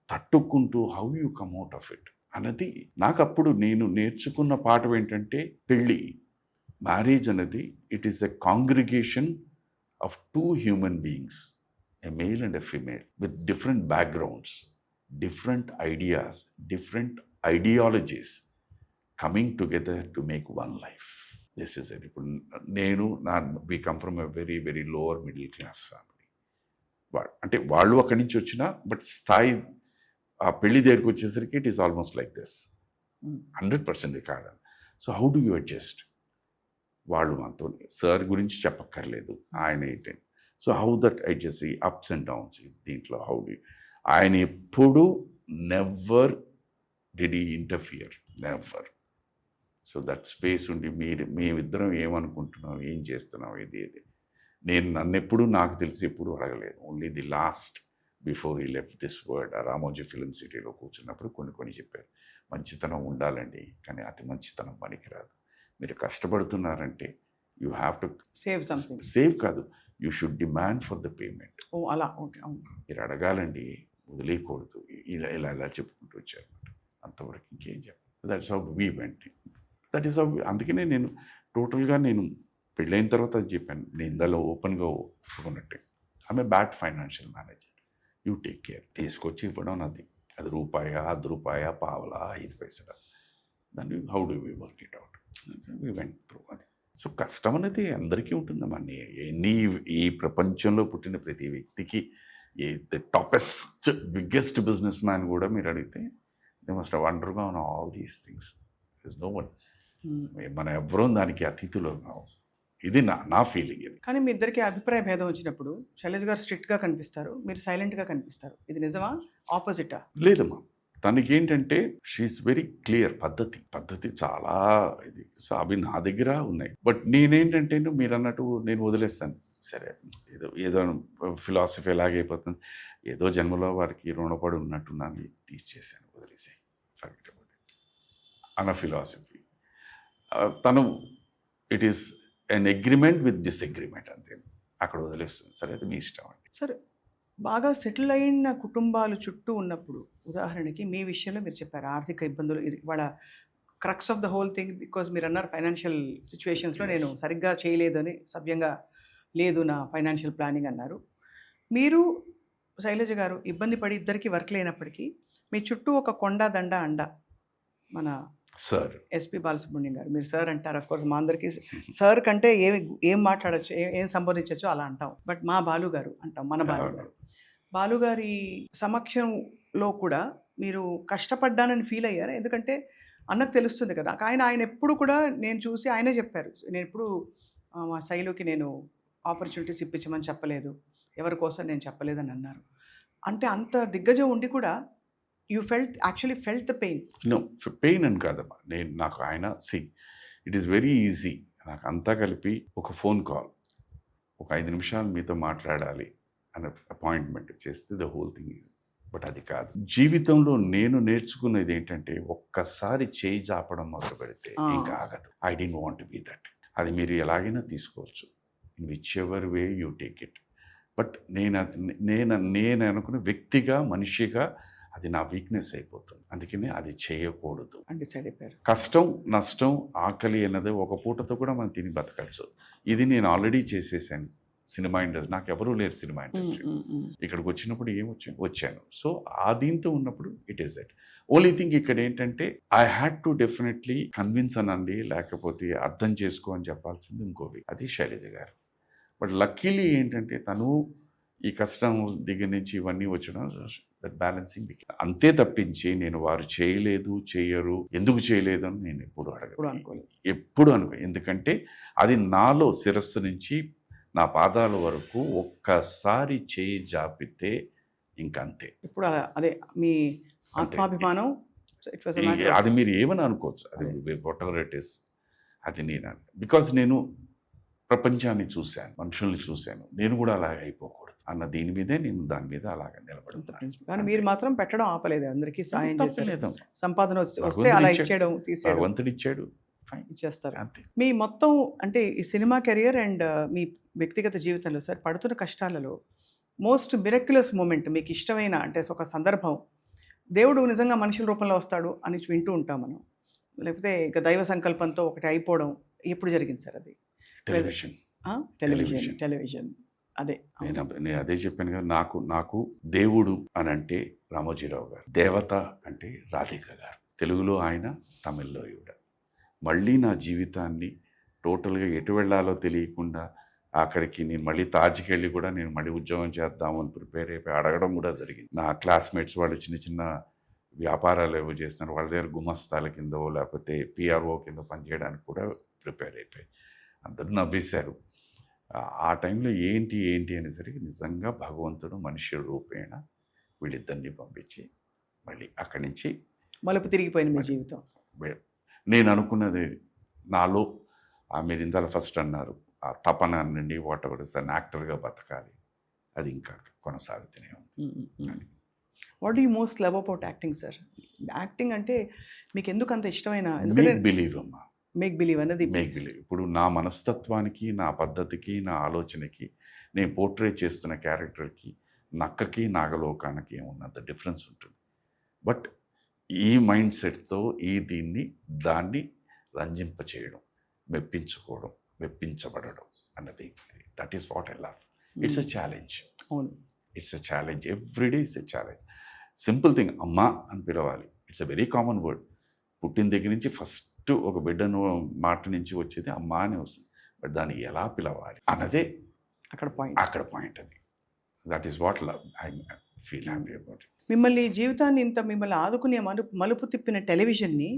Speaker 3: తట్టుకుంటూ how you come out of it అన్నది నాకు అప్పుడు నేను నేర్చుకున్న పాఠం ఏంటంటే, పెళ్ళి మ్యారేజ్ అనేది it is a congregation of two human beings, a male and a female with different backgrounds, different ideas, different ideologies coming together to make one life. This is it. We come from a very, very lower middle class family. అంటే వాళ్ళు అక్కడి నుంచి వచ్చినా బట్ స్థాయి ఆ పెళ్లి దగ్గరికి వచ్చేసరికి it is almost like this. 100% కాదు. So how do you adjust? వాళ్ళు మనతో సార్ గురించి చెప్పక్కర్లేదు, ఆయన ఏంటి. సో హౌ దట్ అడ్జస్ట్ ఈ అప్స్ అండ్ డౌన్స్ దీంట్లో హౌ డు ఆయన ఎప్పుడు never did he interfere, never. So that space ఉండి మేమిద్దరం ఏమనుకుంటున్నాం, ఏం చేస్తున్నాం, ఇది నన్ను ఎప్పుడు నాకు తెలిసి ఎప్పుడు అడగలేదు. ఓన్లీ ది లాస్ట్ బిఫోర్ ఈ left this world Ramoji film సిటీలో కూర్చున్నప్పుడు కొన్ని చెప్పారు. మంచితనం ఉండాలండి, కానీ అతి మంచితనం పనికిరాదు. మీరు కష్టపడుతున్నారంటే you have to
Speaker 2: save something.
Speaker 3: Save కాదు, you should demand for the payment.
Speaker 2: ఓ అలా, ఓకే.
Speaker 3: మీరు అడగాలండి, వదిలేయకూడదు. ఇలా చెప్పుకుంటూ వచ్చారు. అంతవరకు ఇంకేం చెప్పాలి. That's how we went. That is how. అందుకనే నేను టోటల్గా పెళ్ళైన తర్వాత అది చెప్పాను. నేను ఇందులో ఓపెన్గా ఒప్పుకున్నట్టే, ఆమె bad financial manager, you take care. తీసుకొచ్చి ఇవ్వడం అది రూపాయ, 10 రూపాయ, పావలా, 5 పైసలు. దాన్ని how do we work it out. We went through అది. సో కష్టం అనేది అందరికీ ఉంటుందమ్మా. ఈ ప్రపంచంలో పుట్టిన ప్రతి వ్యక్తికి the toppest biggest businessman కూడా మీరు అడిగితే దే మస్ట్ వండర్గా on all these things. Is no one. మన ఎవరూ దానికి అతిథులు కావు. ఇది నా ఫీలింగ్. ఇది
Speaker 2: కానీ మీ ఇద్దరికి అభిప్రాయ భేదం వచ్చినప్పుడు శైలజ గారు స్ట్రిక్ట్గా కనిపిస్తారు, మీరు సైలెంట్గా కనిపిస్తారు. ఇది నిజమా, ఆపోజిటా?
Speaker 3: లేదమ్మా, తనకి ఏంటంటే షీఈస్ వెరీ క్లియర్. పద్ధతి చాలా ఇది. సో అవి నా దగ్గర ఉన్నాయి. బట్ నేనేంటంటే మీరు అన్నట్టు నేను వదిలేస్తాను. సరే, ఏదో ఫిలాసఫీ ఎలాగైపోతుంది, ఏదో జన్మలో వారికి రుణపడి ఉన్నట్టున్నాను, తీర్చేసాను, వదిలేసాయి, ఫర్గెట్ అబౌట్ ఇట్ అన్న ఫిలాసఫీ. తను it is an agreement with డిస్అగ్రిమెంట్, అంతే. అక్కడ వదిలేస్తుంది. సరే, అది మీ ఇష్టం అండి.
Speaker 2: సరే, బాగా సెటిల్ అయిన కుటుంబాలు చుట్టూ ఉన్నప్పుడు, ఉదాహరణకి మీ విషయంలో మీరు చెప్పారు ఆర్థిక ఇబ్బందులు, వాళ్ళ crux of the whole thing, because మీరు అన్నారు ఫైనాన్షియల్ సిచ్యువేషన్స్లో నేను సరిగ్గా చేయలేదని, సవ్యంగా లేదు నా ఫైనాన్షియల్ ప్లానింగ్ అన్నారు. మీరు శైలజ గారు ఇబ్బంది పడి ఇద్దరికి వర్క్ లేనప్పటికీ మీ చుట్టూ ఒక కొండ దండ అండ మన
Speaker 3: సార్
Speaker 2: ఎస్పి బాలసుబ్రహ్మణ్యం గారు. మీరు సార్ అంటారు, అఫ్ కోర్స్ మా అందరికీ సార్ కంటే ఏం మాట్లాడచ్చు, ఏం సంబోధించచ్చో అలా అంటాం. బట్ మా బాలు గారు అంటాం, మన బాలుగారి సమక్షంలో కూడా మీరు కష్టపడ్డానని ఫీల్ అయ్యారు. ఎందుకంటే అన్నకు తెలుస్తుంది కదా. ఆయన ఎప్పుడు కూడా నేను చూసి ఆయనే చెప్పారు, నేను ఎప్పుడు మా శైలుకి నేను ఆపర్చునిటీస్ ఇప్పించమని చెప్పలేదు, ఎవరి కోసం నేను చెప్పలేదని అన్నారు. అంటే అంత దిగ్గజం ఉండి కూడా you actually felt the pain.
Speaker 3: No, pain అని కాదమ్మా. నాకు ఆయన ఇట్ ఈస్ వెరీ ఈజీ. నాకు అంతా కలిపి ఒక ఫోన్ కాల్, ఒక 5 నిమిషాలు మీతో మాట్లాడాలి అనే అపాయింట్మెంట్ చేస్తే ద హోల్ థింగ్. బట్ అది కాదు. జీవితంలో నేను నేర్చుకున్నది ఏంటంటే, ఒక్కసారి చేయి జాపడం మొదలు పెడితే ఇంకా ఆగదు. I don't want to be that. అది మీరు ఎలాగైనా తీసుకోవచ్చు, in whichever way you take it. But నేను అనుకున్న వ్యక్తిగా, మనిషిగా అది నా వీక్నెస్ అయిపోతుంది. అందుకని అది చేయకూడదు.
Speaker 2: డిసైడ్ అయిపోయారు.
Speaker 3: కష్టం, నష్టం, ఆకలి అన్నది ఒక పూటతో కూడా మనం తిని బతకచ్చు. ఇది నేను ఆల్రెడీ చేసేసాను. సినిమా ఇండస్ట్రీ, నాకు ఎవరూ లేరు సినిమా ఇండస్ట్రీ. ఇక్కడికి వచ్చినప్పుడు వచ్చాను. సో ఆ దీంతో ఉన్నప్పుడు it is that. Only thing ఇక్కడ ఏంటంటే, I had to definitely convince అనండి, లేకపోతే అర్థం చేసుకో అని చెప్పాల్సింది ఇంకోవి, అది శైలజ గారు. బట్ లక్కీలీ ఏంటంటే, తను ఈ కష్టం దగ్గర నుంచి ఇవన్నీ వచ్చడం, దట్ బ్యాలెన్సింగ్. అంతే తప్పించి నేను వారు చేయలేదు, చేయరు, ఎందుకు చేయలేదు అని నేను ఎప్పుడు అనుకోలేదు. ఎందుకంటే అది నాలో శిరస్సు నుంచి నా పాదాల వరకు ఒక్కసారి చేయి జాపితే ఇంకంతే.
Speaker 2: ఇప్పుడు అదే మీ ఆత్మాభిమానం,
Speaker 3: అది మీరు ఏమని అనుకోవచ్చు, అది వాట్ ఎవర్ ఇట్ ఈస్. అది బికాజ్ నేను ప్రపంచాన్ని చూశాను, మనుషుల్ని చూశాను. నేను కూడా అలా అయిపోకూడదు. అన్న దీని మీదే నేను దాని మీద అలాగ నిలబడుతున్నాను.
Speaker 2: కానీ మీరు మాత్రం పెట్టడం ఆపలేదు, అందరికీ సాయం చేశారు.
Speaker 3: తప్పలేదు,
Speaker 2: సంపాదన వస్తే అలా ఇచ్చేయడం తీసేయడం
Speaker 3: భగవంతుడు ఇచ్చాడు, fine.
Speaker 2: ఇచ్చేస్తారు.
Speaker 3: అంతే.
Speaker 2: మీ మొత్తం అంటే ఈ సినిమా కెరియర్ అండ్ మీ వ్యక్తిగత జీవితంలో సార్ పడుతున్న కష్టాలలో మోస్ట్ మిరక్యులస్ మూమెంట్ మీకు ఇష్టమైన అంటే ఒక సందర్భం, దేవుడు నిజంగా మనుషుల రూపంలో వస్తాడు అని వింటూ ఉంటాం మనం, లేకపోతే ఇక దైవ సంకల్పంతో ఒకటి అయిపోవడం, ఎప్పుడు జరిగింది సార్ అది?
Speaker 3: టెలివిజన్.
Speaker 2: టెలివిజన్ అదే
Speaker 3: నేను అదే చెప్పాను కదా, నాకు దేవుడు అని అంటే రామోజీరావు గారు, దేవత అంటే రాధిక గారు. తెలుగులో ఆయన, తమిళ్లో ఈవిడ. మళ్ళీ నా జీవితాన్ని టోటల్గా ఎటు వెళ్ళాలో తెలియకుండా ఆఖరికి నేను మళ్ళీ తాజ్కి వెళ్ళి కూడా నేను మళ్ళీ ఉద్యోగం చేద్దామని ప్రిపేర్ అయిపోయి అడగడం కూడా జరిగింది. నా క్లాస్మేట్స్ వాళ్ళు చిన్న చిన్న వ్యాపారాలు ఏవో చేస్తున్నారు, వాళ్ళ దగ్గర గుమస్తాల కిందో లేకపోతే పిఆర్ఓ కింద పనిచేయడానికి కూడా ప్రిపేర్ అయిపోయి అందరూ నవ్వేశారు. ఆ టైంలో ఏంటి అనేసరికి నిజంగా భగవంతుడు మనుష్య రూపేణ వీళ్ళిద్దరిని పంపించి మళ్ళీ అక్కడి నుంచి
Speaker 2: మలుపు తిరిగిపోయింది మీ జీవితం.
Speaker 3: నేను అనుకున్నది నాలో మీరు ఇంత ఫస్ట్ అన్నారు, ఆ తపన నుండి వాట్ ఎవర్ ఇస్ అన్ యాక్టర్గా బతకాలి, అది ఇంకా కొనసాగుతూనే ఉంది.
Speaker 2: What do you most love about acting sir? Acting అంటే మీకు ఎందుకు అంత ఇష్టమైన?
Speaker 3: మేక్ బిలీవ్ అమ్మా,
Speaker 2: మేక్ బిలీవ్ అన్నది.
Speaker 3: Make believe. ఇప్పుడు నా మనస్తత్వానికి, నా పద్ధతికి, నా ఆలోచనకి, నేను పోర్ట్రేట్ చేస్తున్న క్యారెక్టర్కి, నక్కకి నాగలోకానికి ఏమున్నంత డిఫరెన్స్ ఉంటుంది. బట్ ఈ మైండ్ సెట్తో దాన్ని రంజింపచేయడం, మెప్పించుకోవడం, మెప్పించబడడం అన్నది, that is what I love. It's a challenge.
Speaker 2: అవును,
Speaker 3: it's a challenge. Everyday it's a challenge. Simple thing, అమ్మా అని పిలవాలి. It's a very common word. పుట్టిన దగ్గర నుంచి ఫస్ట్ ఒక బిడ్డను మాట నుంచి వచ్చేది అమ్మా అని వస్తుంది. బట్ దాన్ని ఎలా పిలవాలి అన్నదే అక్కడ పాయింట్. అది that is what love. I feel happy about it.
Speaker 2: మిమ్మల్ని మిమ్మల్ని ఆదుకునే మలుపు తిప్పిన టెలివిజన్ని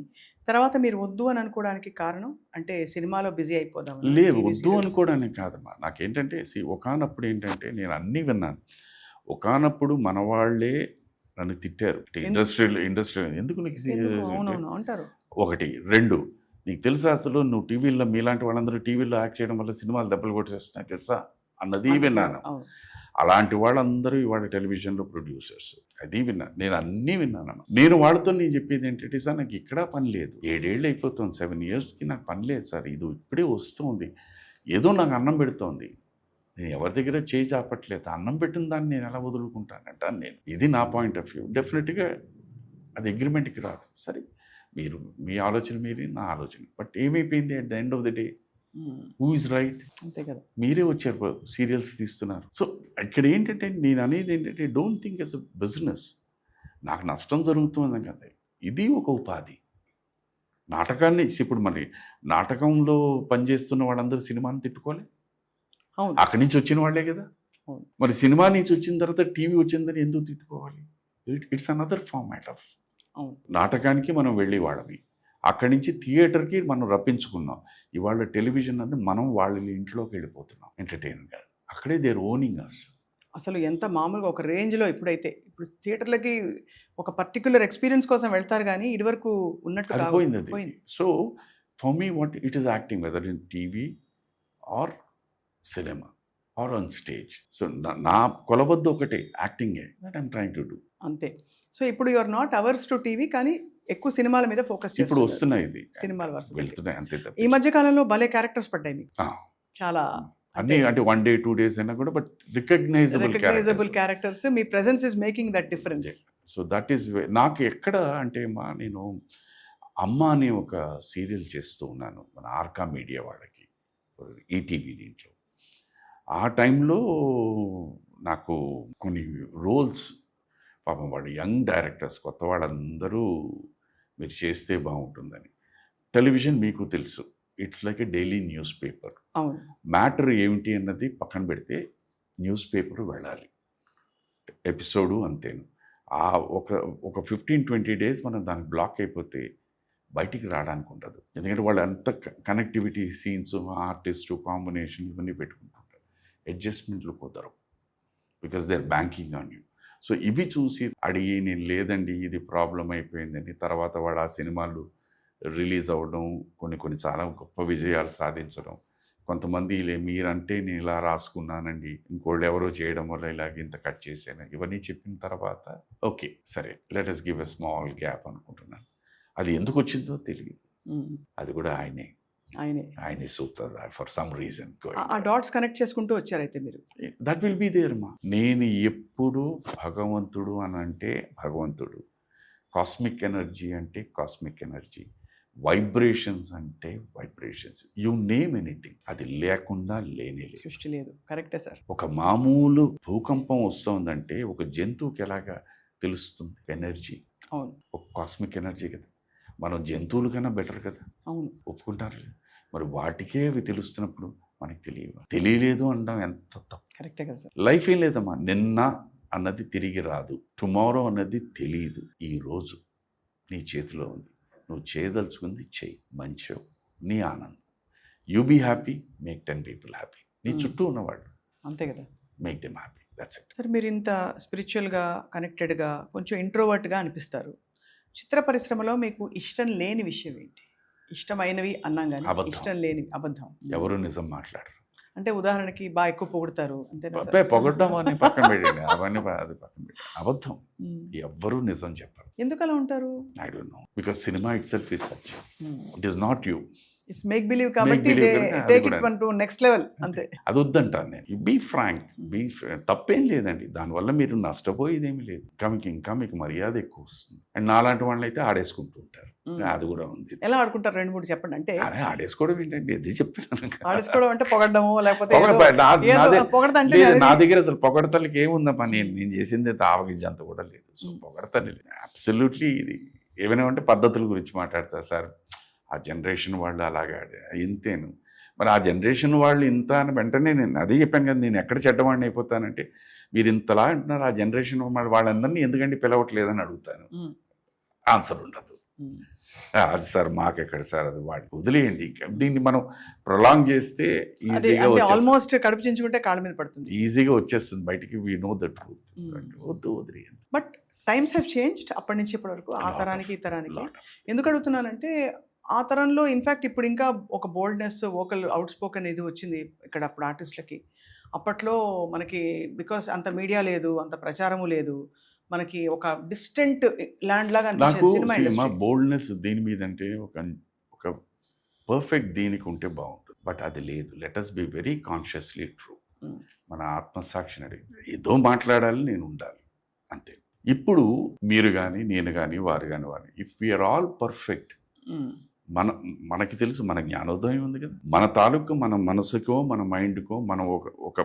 Speaker 2: తర్వాత మీరు వద్దు అని అనుకోవడానికి కారణం అంటే సినిమాలో బిజీ అయిపోదాం?
Speaker 3: లేదు, వద్దు అనుకోవడానికి కాదమ్మా. నాకేంటంటే ఒకానప్పుడు ఏంటంటే నేను అన్నీ విన్నాను. ఒకానప్పుడు మన వాళ్ళే నన్ను తిట్టారు, ఇండస్ట్రీ ఎందుకు నీకు
Speaker 2: అంటారు.
Speaker 3: ఒకటి, రెండు, నీకు తెలుసా అసలు నువ్వు టీవీలో మీలాంటి వాళ్ళందరూ టీవీలో యాక్ట్ చేయడం వల్ల సినిమాలు దెబ్బలు కొట్టేస్తున్నాయి తెలుసా అన్నది విన్నాను. అలాంటి వాళ్ళందరూ ఇవాళ టెలివిజన్లో ప్రొడ్యూసర్స్, అది విన్నాను. నేను అన్నీ విన్నాను. నేను వాళ్ళతో నేను చెప్పేది ఏంటంటే సార్, నాకు ఇక్కడ పని లేదు, 7 ఏళ్ళు అయిపోతుంది, 7 yearsకి నాకు పని లేదు సార్, ఇది ఇప్పుడే వస్తుంది, ఏదో నాకు అన్నం పెడుతోంది, నేను ఎవరి దగ్గర చేయి చాపట్లేదు, అన్నం పెట్టిన దాన్ని నేను ఎలా వదులుకుంటానంటాను నేను. ఇది నా పాయింట్ ఆఫ్ వ్యూ. డెఫినెట్గా అది అగ్రిమెంట్కి రాదు. సరే, మీరు మీ ఆలోచన మీది, నా ఆలోచన. బట్ ఏమైపోయింది at the end of the day, who is right?
Speaker 2: అంతే కదా.
Speaker 3: మీరే వచ్చారు, సీరియల్స్ తీస్తున్నారు. సో ఇక్కడ ఏంటంటే నేను అనేది ఏంటంటే, don't think yes a business. నాకు నష్టం జరుగుతుంది కదా, ఇది ఒక ఉపాధి. నాటకాన్ని ఇప్పుడు మరి నాటకంలో పనిచేస్తున్న వాళ్ళందరూ సినిమాని తిట్టుకోవాలి, అక్కడి నుంచి వచ్చిన వాళ్ళే కదా. మరి సినిమా నుంచి వచ్చిన తర్వాత టీవీ వచ్చిందని ఎందుకు తిట్టుకోవాలి? It's another format of. నాటకానికి మనం వెళ్ళి వాళ్ళవి, అక్కడి నుంచి థియేటర్కి మనం రప్పించుకున్నాం. ఇవాళ టెలివిజన్ అనేది మనం వాళ్ళ ఇంట్లోకి వెళ్ళిపోతున్నాం ఎంటర్టైన్గా. అక్కడే దేర్ ఓనింగ్ అస్.
Speaker 2: అసలు ఎంత మామూలుగా ఒక రేంజ్లో ఇప్పుడు థియేటర్లకి ఒక పర్టికులర్ ఎక్స్పీరియన్స్ కోసం వెళ్తారు, కానీ ఇదివరకు ఉన్నట్టు
Speaker 3: పోయింది అది. So for me what it is acting, whether in TV or cinema or on stage. So నా కొలబద్దు ఒకటే, యాక్టింగే, that I'm trying to do. అంతే.
Speaker 2: సో ఇప్పుడు you are not averse to TV, కానీ ఎక్కువ సినిమాల మీద ఫోకస్ చేస్తున్నారు.
Speaker 3: ఇప్పుడు వస్తున్నాయి, ఇది
Speaker 2: సినిమాల వరుస
Speaker 3: వెళ్తున్నాయి అంతే.
Speaker 2: ఈ మధ్య కాలంలో భలే క్యారెక్టర్స్ పడ్డాయి మీకు చాలా,
Speaker 3: అన్ని అంటే 1 day 2 days అయినా కూడా, but recognisable
Speaker 2: characters. Me presence is making that difference.
Speaker 3: So that is నాకు ఎక్కడ అంటే నేను అమ్మ అనే ఒక సీరియల్ చేస్తూ ఉన్నాను మన ఆర్కా మీడియా వాళ్ళకి, ఈటీవీ దీంట్లో. ఆ టైంలో నాకు కొన్ని రోల్స్, పాపం వాళ్ళు యంగ్ డైరెక్టర్స్, కొత్త వాళ్ళందరూ మీరు చేస్తే బాగుంటుందని. టెలివిజన్ మీకు తెలుసు, it's like A daily news paper. Matter ఏమిటి అన్నది పక్కన పెడితే న్యూస్ పేపర్ వెళ్ళాలి, ఎపిసోడు అంతేను. ఆ ఒక 15-20 days మనం దానికి బ్లాక్ అయిపోతే బయటికి రావడానికి ఉండదు. ఎందుకంటే వాళ్ళు అంత కనెక్టివిటీ సీన్స్, ఆర్టిస్టు కాంబినేషన్ ఇవన్నీ పెట్టుకుంటుంటారు. అడ్జస్ట్మెంట్లు కుదరవు, because they are banking on you. So ఇవి చూసి అడిగి నేను లేదండి ఇది ప్రాబ్లం అయిపోయిందని, తర్వాత వాడు ఆ సినిమాలు రిలీజ్ అవ్వడం, కొన్ని చాలా గొప్ప విజయాలు సాధించడం, కొంతమంది మీరంటే నేను ఇలా రాసుకున్నానండి, ఇంకోళ్ళు ఎవరో చేయడం వల్ల ఇలాగ ఇంత కట్ చేశాను, ఇవన్నీ చెప్పిన తర్వాత ఓకే సరే let us give a small gap అనుకుంటున్నాను. అది ఎందుకు వచ్చిందో తెలియదు. అది కూడా ఆయనే సూత్తారు ఫర్ సమ్ రీజన్.
Speaker 2: ఆ డాట్స్ కనెక్ట్ చేసుకుంటూ వచ్చారైతే మీరు.
Speaker 3: దట్ విల్ బీ దేర్ మా. నేను ఎప్పుడు భగవంతుడు అని అంటే భగవంతుడు, కాస్మిక్ ఎనర్జీ అంటే కాస్మిక్ ఎనర్జీ, వైబ్రేషన్స్ అంటే వైబ్రేషన్స్, యు నేమ్ ఎనీథింగ్, అది లేకుండా లేనే లేదు.
Speaker 2: సృష్టి లేదు. కరెక్టే సార్.
Speaker 3: ఒక మామూలు భూకంపం వస్తుందంటే ఒక జంతువుకి ఎలాగా తెలుస్తుంది ఎనర్జీ?
Speaker 2: అవును.
Speaker 3: ఒక కాస్మిక్ ఎనర్జీ కదా. మనం జంతువుల కన్నా బెటర్ కదా.
Speaker 2: అవును.
Speaker 3: ఒప్పుకుంటారు. మరి వాటికే అవి తెలుస్తున్నప్పుడు మనకి తెలియలేదు అనడం ఎంత తప్పు.
Speaker 2: కరెక్టే కదా సార్.
Speaker 3: లైఫ్ ఏం లేదమ్మా, నిన్న అన్నది తిరిగి రాదు, టుమారో అన్నది తెలియదు, ఈరోజు నీ చేతిలో ఉంది, నువ్వు చేయదలుచుకుంది చెయ్యి, మంచో నీ ఆనందం. You be happy, make 10 people happy. నీ చుట్టూ ఉన్నవాళ్ళు
Speaker 2: అంతే కదా,
Speaker 3: make them happy, that's it.
Speaker 2: Sir మీరు ఇంత స్పిరిచువల్గా కనెక్టెడ్గా కొంచెం ఇంట్రోవర్ట్గా అనిపిస్తారు. చిత్ర పరిశ్రమలో మీకు ఇష్టం లేని విషయం ఏంటి? ఇష్టమైనవి అన్నాం కానీ
Speaker 3: అబద్ధం.
Speaker 2: ఇష్టం లేని అబద్ధం.
Speaker 3: ఎవరు నిజం మాట్లాడరు.
Speaker 2: అంటే ఉదాహరణకి బాగా ఎక్కువ పొగుడతారు అంతేనా సార్?
Speaker 3: పొగడ్డం అని పక్కన పెట్టండి, అవన్నీ అది పక్కన పెట్టండి. అబద్ధం. ఎవ్వరూ నిజం చెప్పరు.
Speaker 2: ఎందుకు అలా ఉంటారు?
Speaker 3: I don't know, because cinema it self is such, it is not you.
Speaker 2: It's make believe కాబట్టి
Speaker 3: Make believe కనుక అది
Speaker 2: టేక్
Speaker 3: కూడా
Speaker 2: it one to next level అంతే.
Speaker 3: అది వద్దంటాను నేను. బీ ఫ్రాంక్, తప్పేం లేదండి, దానివల్ల మీరు నష్టపోయేది ఏమీ లేదు. ఇంకా మీకు మర్యాద ఎక్కువ వస్తుంది. అండ్ నాలాంటి వాళ్ళు అయితే ఆడేసుకుంటూ ఉంటారు, అది కూడా ఉంది.
Speaker 2: ఎలా ఆడుకుంటారు? 2-3 చెప్పండి. అంటే
Speaker 3: అరే ఆడేసుకోవడం ఏంటండి, అది చెప్తున్నాను.
Speaker 2: ఆడుకోవడం అంటే పొగడము లేకపోతే పొగడత అంటే
Speaker 3: నా దగ్గర అసలు పొగడతలకి ఏముందమ్మా, నేను చేసింది ఆవగింజంత కూడా లేదు. సో పొగడతలు అబ్సల్యూట్లీ ఇది ఏమైనా అంటే పద్ధతుల గురించి మాట్లాడతారు సార్. ఆ జనరేషన్ వాళ్ళు అలాగే ఇంతేను. మరి ఆ జనరేషన్ వాళ్ళు ఇంత అని వెంటనే నేను అదే చెప్పాను కదా, నేను ఎక్కడ చెడ్డవాడిని అయిపోతానంటే మీరు ఇంతలా అంటున్నారు, ఆ జనరేషన్ వాళ్ళందరినీ ఎందుకంటే పిలవట్లేదని అడుగుతాను. ఆన్సర్ ఉండదు. అది సార్ మాకెక్కడ సార్, అది వాడికి వదిలేయండి. దీన్ని మనం ప్రొలాంగ్ చేస్తే ఈజీగా
Speaker 2: ఆల్మోస్ట్ కడుపు చించుకుంటే కాళ్ళ మీద పడుతుంది,
Speaker 3: ఈజీగా వచ్చేస్తుంది బయటికి. We know the truth. వదిలేయండి.
Speaker 2: బట్ టైమ్స్ హ్యావ్ చేంజ్డ్ అప్పటి నుంచి ఇప్పటి వరకు, ఆ తరానికి ఈ తరానికి. ఎందుకు అడుగుతున్నానంటే ఆ తరంలో ఇన్ఫ్యాక్ట్ ఇప్పుడు ఇంకా ఒక బోల్డ్నెస్, వోకల్ అవుట్ స్పోకెన్ ఇది వచ్చింది ఇక్కడ అప్పుడు ఆర్టిస్టులకి. అప్పట్లో మనకి బికాస్ అంత మీడియా లేదు, అంత ప్రచారము లేదు, మనకి ఒక డిస్టెంట్ ల్యాండ్ లాగా
Speaker 3: నాకు
Speaker 2: సినిమా
Speaker 3: బోల్డ్నెస్ దీని మీద అంటే ఒక పర్ఫెక్ట్ దీనికి ఉంటే బాగుంటుంది. బట్ అది లేదు. Let us be very consciously true. మన ఆత్మసాక్షిని అడిగి ఏదో మాట్లాడాలి, నేను ఉండాలి అంతే. ఇప్పుడు మీరు కానీ నేను కానీ వారు కానీ ఇఫ్ వీఆర్ ఆల్ పర్ఫెక్ట్, మనకి తెలుసు, మన జ్ఞానోదయం ఉంది కదా, మన తాలూకు మన మనసుకో మన మైండ్కో మనం ఒక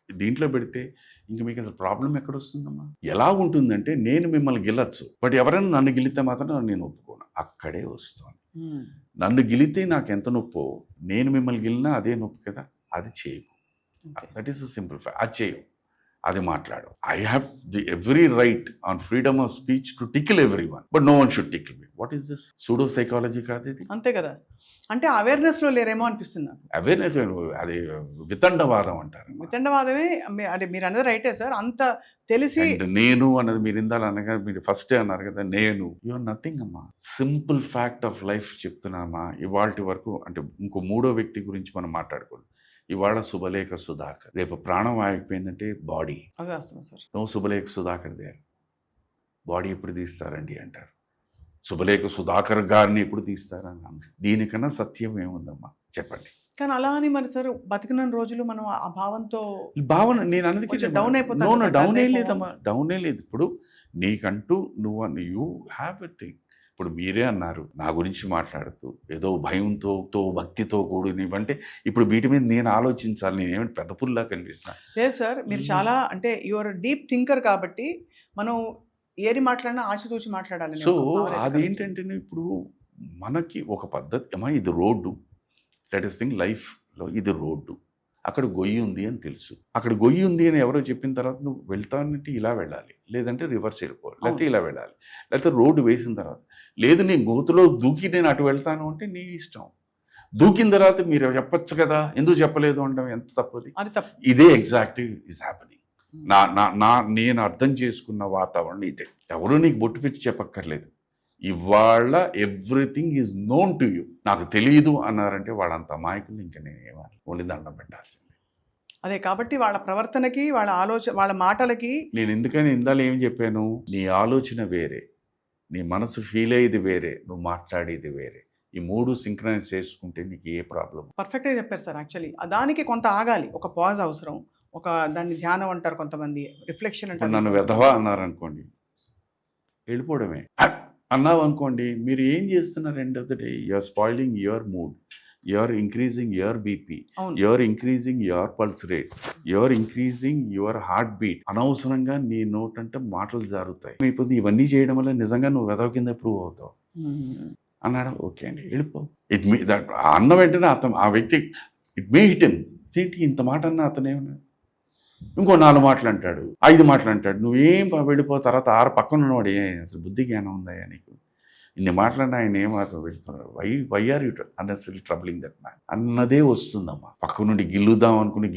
Speaker 3: దీంట్లో పెడితే ఇంక మీకు అసలు ప్రాబ్లం ఎక్కడ వస్తుందమ్మా? ఎలా ఉంటుందంటే నేను మిమ్మల్ని గిల్లచ్చు, బట్ ఎవరైనా నన్ను గిలితే మాత్రం నేను ఒప్పుకోను, అక్కడే వస్తుంది. నన్ను గిలితే నాకు ఎంత నొప్పో, నేను మిమ్మల్ని గిలినా అదే నొప్పి కదా, అది చేయకు. That is a simple fact. అది చేయవు, అది మాట్లాడు. I have the every right on freedom of speech to tickle every one, but no one should tickle me. What is this? Pseudo psychology కాదు ఇది.
Speaker 2: అంతే కదా. అంటే అవేర్నెస్లో లేరేమో అనిపిస్తుంది నాకు.
Speaker 3: అవేర్నెస్ అది వితండవాదం అంటారు.
Speaker 2: వితండవాదమే. అంటే మీరు అన్నది రైటే సార్. అంత తెలిసి
Speaker 3: నేను అన్నది మీరు ఇందాలు అనగా మీరు ఫస్టే అన్నారు కదా, నేను యు ఆర్ నథింగ్ అమ్మా. సింపుల్ ఫ్యాక్ట్ ఆఫ్ లైఫ్ చెప్తున్నామా. ఇవాళ వరకు అంటే ఇంకో మూడో వ్యక్తి గురించి మనం మాట్లాడుకోండి. ఇవాళ శుభలేఖ సుధాకర్, రేపు ప్రాణం ఆగిపోయిందంటే బాడీ. నో శుభలేఖ సుధాకర్ దే. బాడీ ఎప్పుడు తీస్తారండి అంటారు. శుభలేఖ సుధాకర్ గారిని ఎప్పుడు తీస్తారని అన్నారు. దీనికన్నా సత్యం ఏముందమ్మా చెప్పండి.
Speaker 2: కానీ అలా అని మరి సార్ బతికిన రోజులు మనం ఆ భావంతో
Speaker 3: భావన నేను అన్నది
Speaker 2: డౌన్ అయిపోతాను.
Speaker 3: డౌన్ ఏ లేదమ్మా, డౌన్ ఏ లేదు. ఇప్పుడు నీకంటూ యూ హ్యావ్ ఎ థింగ్. ఇప్పుడు మీరే అన్నారు నా గురించి మాట్లాడుతూ ఏదో భయంతో భక్తితో కూడినవంటే ఇప్పుడు వీటి మీద నేను ఆలోచించాలి, నేనేమిటి పెద్ద పుల్లా కనిపిస్తున్నా?
Speaker 2: లేదు సార్, మీరు చాలా అంటే యువర్ డీప్ థింకర్ కాబట్టి మనం ఏది మాట్లాడినా ఆచితూచి మాట్లాడాలి.
Speaker 3: సో అదేంటంటే ఇప్పుడు మనకి ఒక పద్ధతి అమ్మా, ఇది రోడ్డు. దట్ ఈస్ థింగ్ లైఫ్లో, ఇది రోడ్డు. అక్కడ గొయ్యి ఉంది అని తెలుసు. అక్కడ గొయ్యి ఉంది అని ఎవరో చెప్పిన తర్వాత నువ్వు వెళ్తానంటే ఇలా వెళ్ళాలి, లేదంటే రివర్స్ వెళ్ళిపోవాలి, లేకపోతే ఇలా వెళ్ళాలి, లేకపోతే రోడ్డు వేసిన తర్వాత లేదు నీ గోతులో దూకి నేను అటు వెళ్తాను అంటే నీ ఇష్టం. దూకిన తర్వాత మీరు చెప్పచ్చు కదా, ఎందుకు చెప్పలేదు అనడం ఎంత తప్పది. ఇదే ఎగ్జాక్ట్లీ ఈజ్ హ్యాపెనింగ్. నేను అర్థం చేసుకున్న వాతావరణం ఇదే. ఎవరు నీకు బొట్టు పెట్టి చెప్పక్కర్లేదు. ఇవాళ everything is known to you. నాకు తెలియదు అన్నారంటే వాళ్ళంత అమాయకులు ఇంకా నేను ఏమని ఓన్లీ దండం పెట్టాల్సింది.
Speaker 2: అదే కాబట్టి వాళ్ళ ప్రవర్తనకి, వాళ్ళ వాళ్ళ మాటలకి
Speaker 3: నేను ఎందుకని ఇందాలు ఏం చెప్పాను, నీ ఆలోచన వేరే, నీ మనసు ఫీల్ అయ్యేది వేరే, నువ్వు మాట్లాడేది వేరే. ఈ మూడు సింక్రనైజ్ చేసుకుంటే నీకు ఏ ప్రాబ్లం.
Speaker 2: పర్ఫెక్ట్గా చెప్పారు సార్. యాక్చువల్లీ దానికి కొంత ఆగాలి, ఒక పాజ్ అవసరం, ఒక దాన్ని ధ్యానం అంటారు కొంతమంది, రిఫ్లెక్షన్ అంటారు.
Speaker 3: నన్ను వెధవా అన్నారనుకోండి, వెళ్ళిపోవడమే. అన్నావు అనుకోండి, మీరు ఏం చేస్తున్నారు? End of the day you are spoiling your mood, you are increasing your BP, you are increasing your pulse rate, you are increasing your heart beat. అనవసరంగా నీ నోటంటే మాటలు జారుతాయి. ఇప్పుడు ఇవన్నీ చేయడం వల్ల నిజంగా నువ్వు వెధవ కింద ప్రూవ్ అవుతావు అన్నాడు. ఓకే అండి, వెళ్ళిపో. ఇట్ మీ దట్ అన్న వెంటనే అతను ఆ వ్యక్తి ఇట్ మే హిట్ హిమ్. ఏంటి ఇంత మాట అన్నా అతనేమన్నా ఇంకో 4 మాటలు అంటాడు, 5 మాటలు అంటాడు. నువ్వేం వెళ్ళిపో. తర్వాత 6 పక్కన ఉన్నవాడు అసలు బుద్ధి జ్ఞానం ఉందా నీకు? ఇన్ని మాట్లాడినా ఆయన ఏం మాత్రం వెళ్తున్నారు. Why are you unnecessary troubling that man అన్నదే వస్తుందమ్మా. పక్క నుండి గిల్లుదాం అనుకుని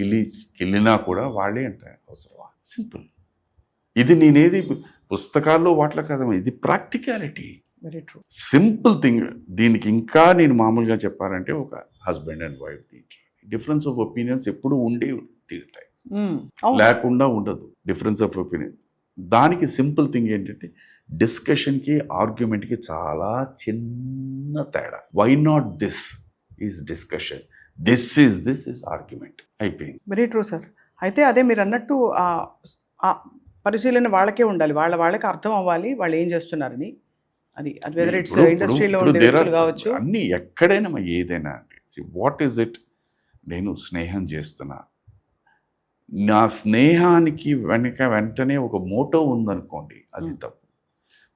Speaker 3: గిల్లినా కూడా వాళ్ళే అంటారు అవసరమా? సింపుల్. ఇది నేనేది పుస్తకాల్లో వాటిలో కదమ్మా, ఇది practicality.
Speaker 2: Very true.
Speaker 3: Simple thing. దీనికి ఇంకా నేను మామూలుగా చెప్పాలంటే ఒక హస్బెండ్ అండ్ వైఫ్ దీంట్లో డిఫరెన్స్ ఆఫ్ ఒపీనియన్స్ ఎప్పుడు ఉండే తీరుతాయి, లేకుండా ఉండదు డిఫరెన్స్ ఆఫ్ ఒపీనియన్. దానికి సింపుల్ థింగ్ ఏంటంటే డిస్కషన్కి ఆర్గ్యుమెంట్కి చాలా చిన్న తేడా. Why not this is discussion, this is argument. అయిపోయింది.
Speaker 2: Very true sir. అయితే అదే మీరు అన్నట్టు ఆ పరిశీలన వాళ్ళకే ఉండాలి, వాళ్ళకి అర్థం అవ్వాలి వాళ్ళు ఏం చేస్తున్నారని. అది వెదర్ ఇట్స్ ఇండస్ట్రీలో ఉండే వ్యక్తులు కావచ్చు,
Speaker 3: అన్ని ఎక్కడైనా ఏదైనా అండి. What is it? నేను స్నేహం చేస్తున్నా, నా స్నేహానికి వెంటనే ఒక మోటో ఉందనుకోండి, అది తప్పు.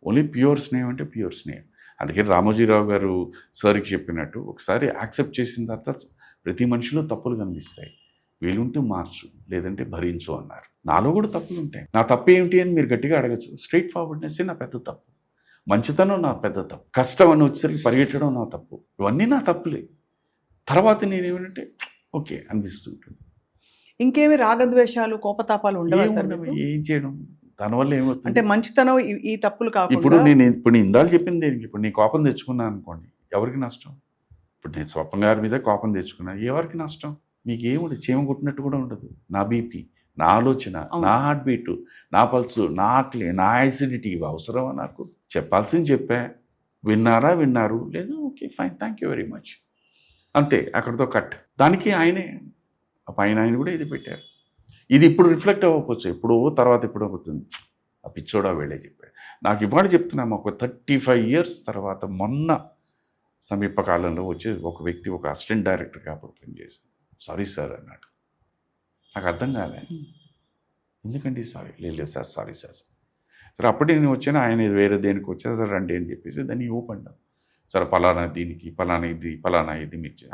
Speaker 3: ఓన్లీ ప్యూర్ స్నేహం అంటే ప్యూర్ స్నేహం. అందుకని రామోజీరావు గారు సార్కి చెప్పినట్టు ఒకసారి యాక్సెప్ట్ చేసిన తర్వాత ప్రతి మనిషిలో తప్పులు కనిపిస్తాయి, వీలుంటే మార్చు లేదంటే భరించు అన్నారు. నాలో కూడా తప్పులు ఉంటాయి. నా తప్పు ఏమిటి అని మీరు గట్టిగా అడగచ్చు. స్ట్రైట్ ఫార్వర్డ్నెస్ నా పెద్ద తప్పు, మంచితనం నా పెద్ద తప్పు, కష్టం అని వచ్చేసరికి పరిగెట్టడం నా తప్పు. ఇవన్నీ నా తప్పులే. తర్వాత నేనేమంటే ఓకే అనిపిస్తుంటుంది.
Speaker 2: ఇంకేమి రాగద్వేషాలు కోపతాపాలు ఉండవు సార్?
Speaker 3: ఏం చేయడం దానివల్ల ఏమవుతుంది
Speaker 2: అంటే మంచితనం ఈ తప్పులు కాకుండా.
Speaker 3: ఇప్పుడు నేను ఇందాలు చెప్పింది దేనికి? ఇప్పుడు నేను కోపం తెచ్చుకున్నాను అనుకోండి, ఎవరికి నష్టం? ఇప్పుడు నేను స్వప్న గారి మీద కోపం తెచ్చుకున్నాను, ఎవరికి నష్టం? మీకు ఏముండదు, చీమ కుట్టినట్టు కూడా ఉండదు. నా బీపీ, నా ఆలోచన, నా హార్ట్ బీటు, నా పల్సు, నా ఆకలి, నా యాసిడిటీ ఇవి అవసరమా నాకు? చెప్పాల్సింది చెప్పా, విన్నారు, లేదు okay fine thank you very much, అంతే, అక్కడితో కట్. దానికి ఆయనే పైన ఆయన కూడా ఇది పెట్టారు. ఇది ఇప్పుడు రిఫ్లెక్ట్ అవ్వకపోవచ్చు, ఎప్పుడో తర్వాత ఎప్పుడో అవుతుంది. ఆ పిచ్చోడా వెళ్ళే చెప్పాడు. నాకు ఇవాళ చెప్తున్నాము, ఒక 35 years తర్వాత మొన్న సమీప కాలంలో వచ్చి ఒక వ్యక్తి ఒక అసిస్టెంట్ డైరెక్టర్గా అప్పుడు పనిచేశాను. సారీ సార్ అన్నాడు. నాకు అర్థం కాలే, ఎందుకండి సారీ? లేదు సార్ సారీ సార్. సరే అప్పటికి నేను వచ్చాను, ఆయన వేరే దేనికి వచ్చా సార్ రండి అని చెప్పేసి దాన్ని ఓపెన్ సార్ పలానా దీనికి పలానా ఇది మీకు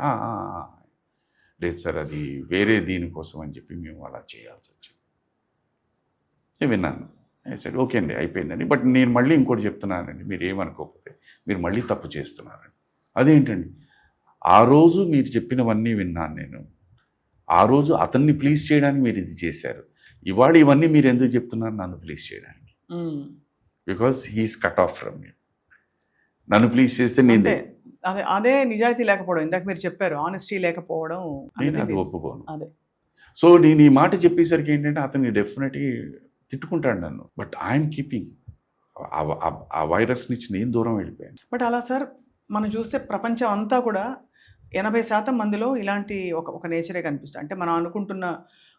Speaker 3: లేదు సార్ అది వేరే దీనికోసం అని చెప్పి మేము అలా చేయాల్సి వచ్చింది. నేను విన్నాను, సరే ఓకే అండి అయిపోయిందండి. బట్ నేను మళ్ళీ ఇంకోటి చెప్తున్నానండి, మీరు ఏమనుకోకపోతే మీరు మళ్ళీ తప్పు చేస్తున్నారండి. అదేంటండి? ఆ రోజు మీరు చెప్పినవన్నీ విన్నాను నేను, ఆ రోజు అతన్ని ప్లీజ్ చేయడానికి మీరు ఇది చేశారు. ఇవాళ ఇవన్నీ మీరు ఎందుకు చెప్తున్నారు? నన్ను ప్లీజ్ చేయడానికి. Because he's cut off from మీ. నన్ను ప్లీజ్ చేస్తే నేను
Speaker 2: అదే నిజాయితీ లేకపోవడం, ఇందాక మీరు చెప్పారు ఆనెస్టీ లేకపోవడం,
Speaker 3: నేను అది ఒప్పుకోను.
Speaker 2: అదే
Speaker 3: సో నేను ఈ మాట చెప్పేసరికి ఏంటంటే అతన్ని డెఫినెట్గా తిట్టుకుంటాడు నన్ను, బట్ ఐఎమ్ కీపింగ్ ఆ వైరస్ నుంచి నేను దూరం వెళ్ళిపోయాను.
Speaker 2: బట్ అలా సార్ మనం చూస్తే ప్రపంచం అంతా కూడా 80% మందిలో ఇలాంటి ఒక నేచరే కనిపిస్తుంది. అంటే మనం అనుకుంటున్న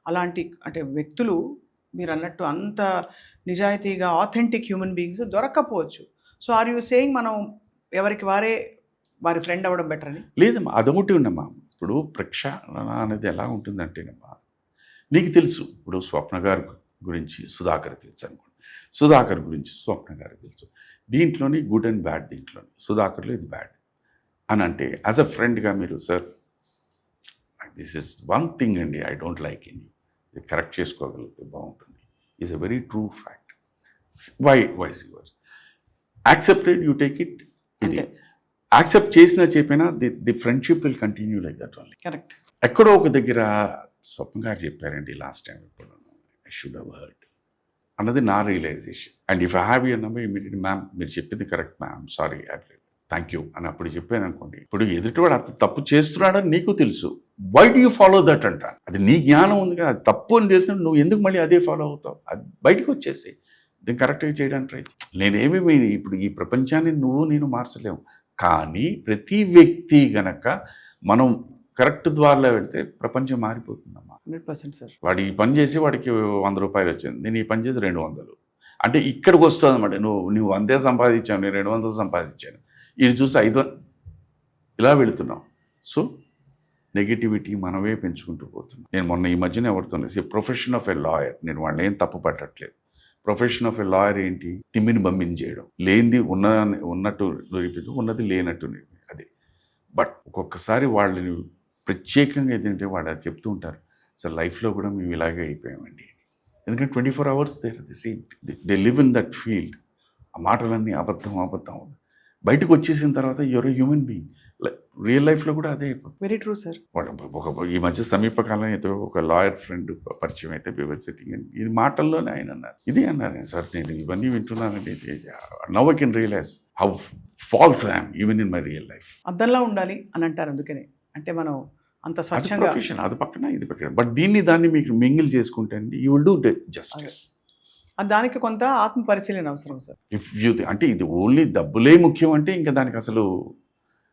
Speaker 2: అలాంటి అంటే వ్యక్తులు మీరు అన్నట్టు అంత నిజాయితీగా ఆథెంటిక్ హ్యూమన్ బీయింగ్స్ దొరక్కపోవచ్చు. సో ఆర్ యూ సేయింగ్ మనం ఎవరికి వారి ఫ్రెండ్ అవ్వడం బెటర్ అని?
Speaker 3: లేదమ్మా, అదొకటి ఉండమ్మా. ఇప్పుడు ప్రక్షాళన అనేది ఎలా ఉంటుందంటేనమ్మా, నీకు తెలుసు ఇప్పుడు స్వప్న గారి గురించి సుధాకర్ తెలుసు అనుకోండి, సుధాకర్ గురించి స్వప్న గారు తెలుసు. దీంట్లోని గుడ్ అండ్ బ్యాడ్, దీంట్లోని సుధాకర్లో ఇది బ్యాడ్ అని అంటే యాజ్ అ ఫ్రెండ్గా మీరు sir this is one thing అండి I don't like in you, ఇది కరెక్ట్ చేసుకోగలిగితే బాగుంటుంది. Is a very true fact. Vice yours accepted, you take it. ఇది యాక్సెప్ట్ చేసినా చెప్పినా the friendship will continue like that only.
Speaker 2: Correct.
Speaker 3: ఎక్కడో ఒక దగ్గర స్వప్న గారు చెప్పారండి లాస్ట్ టైం, ఇప్పుడు ఐ షుడ్ హవ్ హర్డ్ అన్నది నా realisation. And if I have you number immediate, ma'am మీరు చెప్పింది correct ma'am, sorry, thank you అని అప్పుడు చెప్పాను అనుకోండి. ఇప్పుడు ఎదుటివాడు అతను తప్పు చేస్తున్నాడని నీకు తెలుసు, why do you follow that అంట. అది నీ జ్ఞానం ఉంది కదా, అది తప్పు అని తెలిసిన నువ్వు ఎందుకు మళ్ళీ అదే ఫాలో అవుతావు? అది బయటకు వచ్చేసి దీన్ని కరెక్ట్గా చేయడానికి ట్రై చేయి. నేనేమి ఇప్పుడు ఈ ప్రపంచాన్ని నేను మార్చలేము, కానీ ప్రతి వ్యక్తి గనక మనం కరెక్ట్ ద్వారాలో వెళ్తే ప్రపంచం మారిపోతుందమ్మా.
Speaker 2: 100% సార్.
Speaker 3: వాడు ఈ పని చేసి వాడికి 100 రూపాయలు వచ్చింది, నేను ఈ పని చేసి 200, అంటే ఇక్కడికి వస్తుంది అనమాట. నువ్వు 100 సంపాదించావు, నేను 200 సంపాదించాను, ఇది చూసి 500 ఇలా వెళుతున్నాం. సో నెగిటివిటీ మనమే పెంచుకుంటూ పోతున్నాం. నేను మొన్న ఈ మధ్యన ఎవరుతున్నాను, ప్రొఫెషన్ ఆఫ్ ఎ లాయర్, నేను వాళ్ళని ఏం తప్పు పట్టట్లేదు. ప్రొఫెషన్ ఆఫ్ ఎ లాయర్ ఏంటి? తిమ్మిని బమ్మిని చేయడం, లేనిది ఉన్నట్టు నిరూపించడం, ఉన్నది లేనట్టు అది. బట్ ఒక్కొక్కసారి వాళ్ళని ప్రత్యేకంగా ఏంటంటే వాళ్ళు అది చెప్తూ ఉంటారు, అసలు లైఫ్లో కూడా మేము ఇలాగే అయిపోయామండి. ఎందుకంటే 24 hours they live in that field. ఆ మాటలన్నీ అబద్ధం బయటకు వచ్చేసిన తర్వాత యువర్ హ్యూమన్ బీయింగ్. రియల్ లైఫ్లో కూడా అదే అయిపోతుంది.
Speaker 2: Very true sir.
Speaker 3: ఈ మధ్య సమీపకాలం అయితే ఒక లాయర్ ఫ్రెండ్ పరిచయం అయితే వివర్ సిట్టింగ్, ఇది మాటల్లోనే ఆయన అన్నారు, ఇది అన్నారు సార్, నేను ఇవన్నీ వింటున్నానండి, now I can realise how false I am even in my real life.
Speaker 2: అద్దంలా ఉండాలి అని అంటారు, అందుకనే అంటే మనం అంత స్వచ్ఛంగా
Speaker 3: ప్రొఫెషన్ అది పక్కన ఇది పక్కన, బట్ దాన్ని మీకు మింగిల్ చేసుకుంటే అండి యూ విల్ డూ జస్టిస్.
Speaker 2: దానికి కొంత ఆత్మ పరిశీలన అవసరం సార్.
Speaker 3: ఇఫ్ యూ అంటే ఇది ఓన్లీ డబ్బులే ముఖ్యం అంటే ఇంకా దానికి అసలు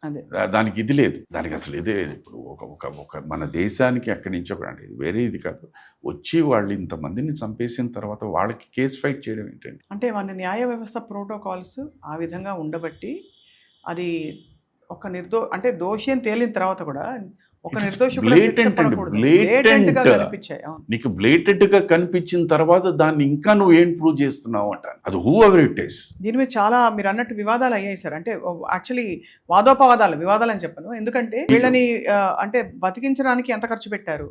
Speaker 2: అదే
Speaker 3: దానికి ఇది లేదు, దానికి అసలు ఇదే. ఇప్పుడు ఒక మన దేశానికి అక్కడి నుంచి అంటే ఇది వేరే ఇది కాదు, వచ్చి వాళ్ళు ఇంతమందిని చంపేసిన తర్వాత వాళ్ళకి కేసు ఫైట్ చేయడం ఏంటండి?
Speaker 2: అంటే మన న్యాయ వ్యవస్థ ప్రోటోకాల్స్ ఆ విధంగా ఉండబట్టి అది ఒక అంటే దోషి అని తేలిన తర్వాత కూడా ఒక నిర్దోషి
Speaker 3: నీకు బ్లేటెంట్ గా కనిపించిన తర్వాత దాన్ని ఇంకా నువ్వు ఏం ప్రూవ్ చేస్తున్నావు అంట, అది హూ ఎవర్ ఇట్ ఈస్.
Speaker 2: దీని మీద చాలా మీరు అన్నట్టు వివాదాలు అయ్యాయి సార్. అంటే యాక్చువల్లీ వివాదాలు అని చెప్పను, ఎందుకంటే వీళ్ళని అంటే బతికించడానికి ఎంత ఖర్చు పెట్టారు,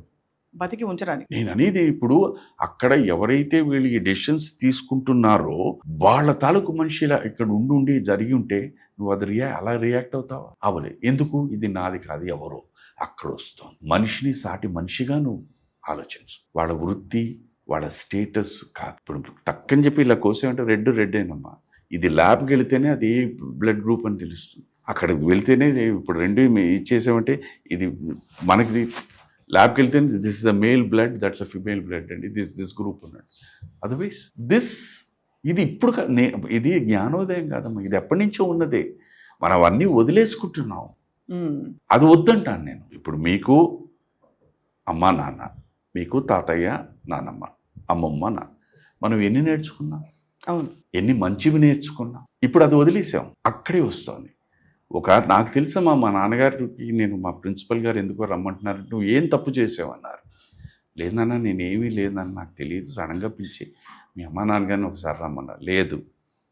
Speaker 2: బతికి ఉంచడానికి.
Speaker 3: నేను అనేది ఇప్పుడు అక్కడ ఎవరైతే వీళ్ళు ఈ డెసిషన్స్ తీసుకుంటున్నారో వాళ్ళ తాలూకు మనిషిలా ఇక్కడ ఉండి జరిగి ఉంటే నువ్వు అది అలా రియాక్ట్ అవుతావా? అవలే. ఎందుకు? ఇది నాది కాదు, ఎవరో అక్కడ వస్తాం. మనిషిని సాటి మనిషిగా నువ్వు ఆలోచించు. వాళ్ళ వృత్తి, వాళ్ళ స్టేటస్ కాదు. ఇప్పుడు టక్కని చెప్పి ఇలా కోసేమంటే రెడ్ అయినమ్మా, ఇది ల్యాబ్కి వెళితేనే అది ఏ బ్లడ్ గ్రూప్ అని తెలుస్తుంది. అక్కడికి వెళ్తేనే ఇప్పుడు 2 ఇచ్చేసామంటే ఇది మనకి ల్యాబ్కి వెళ్తేనే this is a male blood, that's a female blood అండి, దిస్ గ్రూప్ ఉన్నాడు. అదర్వైజ్ ఇది ఇప్పుడు ఇది జ్ఞానోదయం కాదమ్మా, ఇది ఎప్పటి నుంచో ఉన్నదే, మనం అవన్నీ వదిలేసుకుంటున్నాం. అది వద్దంటాను నేను. ఇప్పుడు మీకు అమ్మ నాన్న, మీకు తాతయ్య నాన్నమ్మ, అమ్మమ్మ నాన్న, మనం ఎన్ని నేర్చుకున్నాం?
Speaker 2: అవును,
Speaker 3: ఎన్ని మంచివి నేర్చుకున్నాం. ఇప్పుడు అది వదిలేసాం, అక్కడే వస్తుంది. నాకు తెలుసమ్మా, మా నాన్నగారికి నేను మా ప్రిన్సిపల్ గారు ఎందుకో రమ్మంటున్నారు, నువ్వు ఏం తప్పు చేసావన్నారు. లేదన్నా నేనేమీ లేదన్నా, నాకు తెలియదు, సడన్గా పిలిచి మీ అమ్మ నాన్నగారిని ఒకసారి రమ్మన్నారు. లేదు,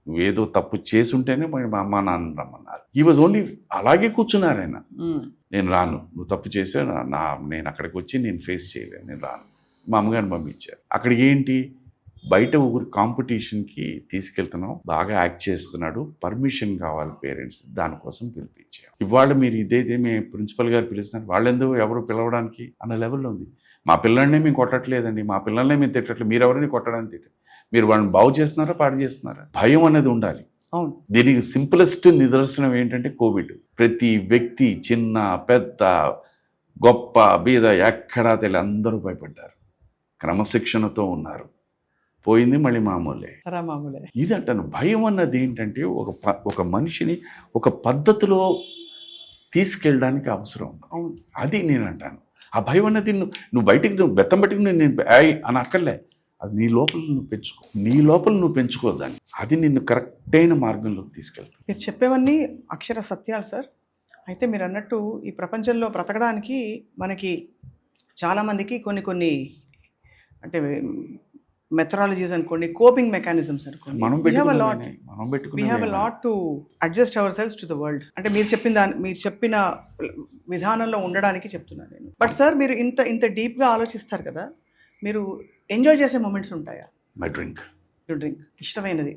Speaker 3: నువ్వేదో తప్పు చేసుంటేనే మా అమ్మ నాన్న రమ్మన్నారు. ఈ వాజ్ ఓన్లీ అలాగే కూర్చున్నారు ఆయన. నేను రాను, నువ్వు తప్పు చేసావు, నేను అక్కడికి వచ్చి నేను ఫేస్ చేయలేను, నేను రాను. మా అమ్మగారిని పంపించారు. అక్కడికి ఏంటి, బయట ఊరి కాంపిటీషన్కి తీసుకెళ్తున్నాం, బాగా యాక్ట్ చేస్తున్నాడు, పర్మిషన్ కావాలి పేరెంట్స్, దానికోసం పిలిపించాం. ఇవాళ మీరు ఇదైతే మీ ప్రిన్సిపల్ గారు పిలుస్తున్నారు, వాళ్ళెందుకు ఎవరు పిలవడానికి అన్న లెవెల్లో ఉంది. మా పిల్లల్ని మేము కొట్టట్లేదండి, మా పిల్లల్ని మేము తిట్టట్లేదు, మీరు ఎవరిని కొట్టడానికి తిట్టారు, మీరు వాళ్ళని బాగు చేస్తున్నారా పాడు చేస్తున్నారా? భయం అనేది ఉండాలి.
Speaker 2: అవును,
Speaker 3: దీనికి సింపులెస్ట్ నిదర్శనం ఏంటంటే కోవిడ్. ప్రతి వ్యక్తి, చిన్న పెద్ద గొప్ప బీద ఎక్కడా తెలియదు, అందరూ భయపడ్డారు, క్రమశిక్షణతో ఉన్నారు. పోయింది మళ్ళీ మామూలే. ఇది అంటాను, భయం అన్నది ఏంటంటే ఒక మనిషిని ఒక పద్ధతిలో తీసుకెళ్ళడానికి అవసరం. అది నేను అంటాను. ఆ భయం అన్నది నువ్వు బయటికి బెత్తం పెట్టుకుని నేను అని అక్కర్లే, అది నీ లోపల నువ్వు పెంచుకోదాన్ని, అది నిన్ను కరెక్ట్ అయిన మార్గంలోకి తీసుకెళ్తాను.
Speaker 2: మీరు చెప్పేవన్నీ అక్షర సత్యాలు సార్. అయితే మీరు అన్నట్టు ఈ ప్రపంచంలో బ్రతకడానికి మనకి చాలామందికి కొన్ని అంటే మెథడాలజీస్ అనుకోండి, కోపింగ్ మెకానిజమ్స్ అనుకోండి, we have a lot to adjust ourselves to the world. అంటే మీరు చెప్పిన విధానంలో ఉండడానికి చెప్తున్నాను నేను. బట్ సార్, మీరు ఇంత డీప్గా ఆలోచిస్తారు కదా, మీరు ఎంజాయ్ చేసే మూమెంట్స్ ఉంటాయా?
Speaker 3: My drink.
Speaker 2: యూ డ్రింక్, ఇష్టమైనది.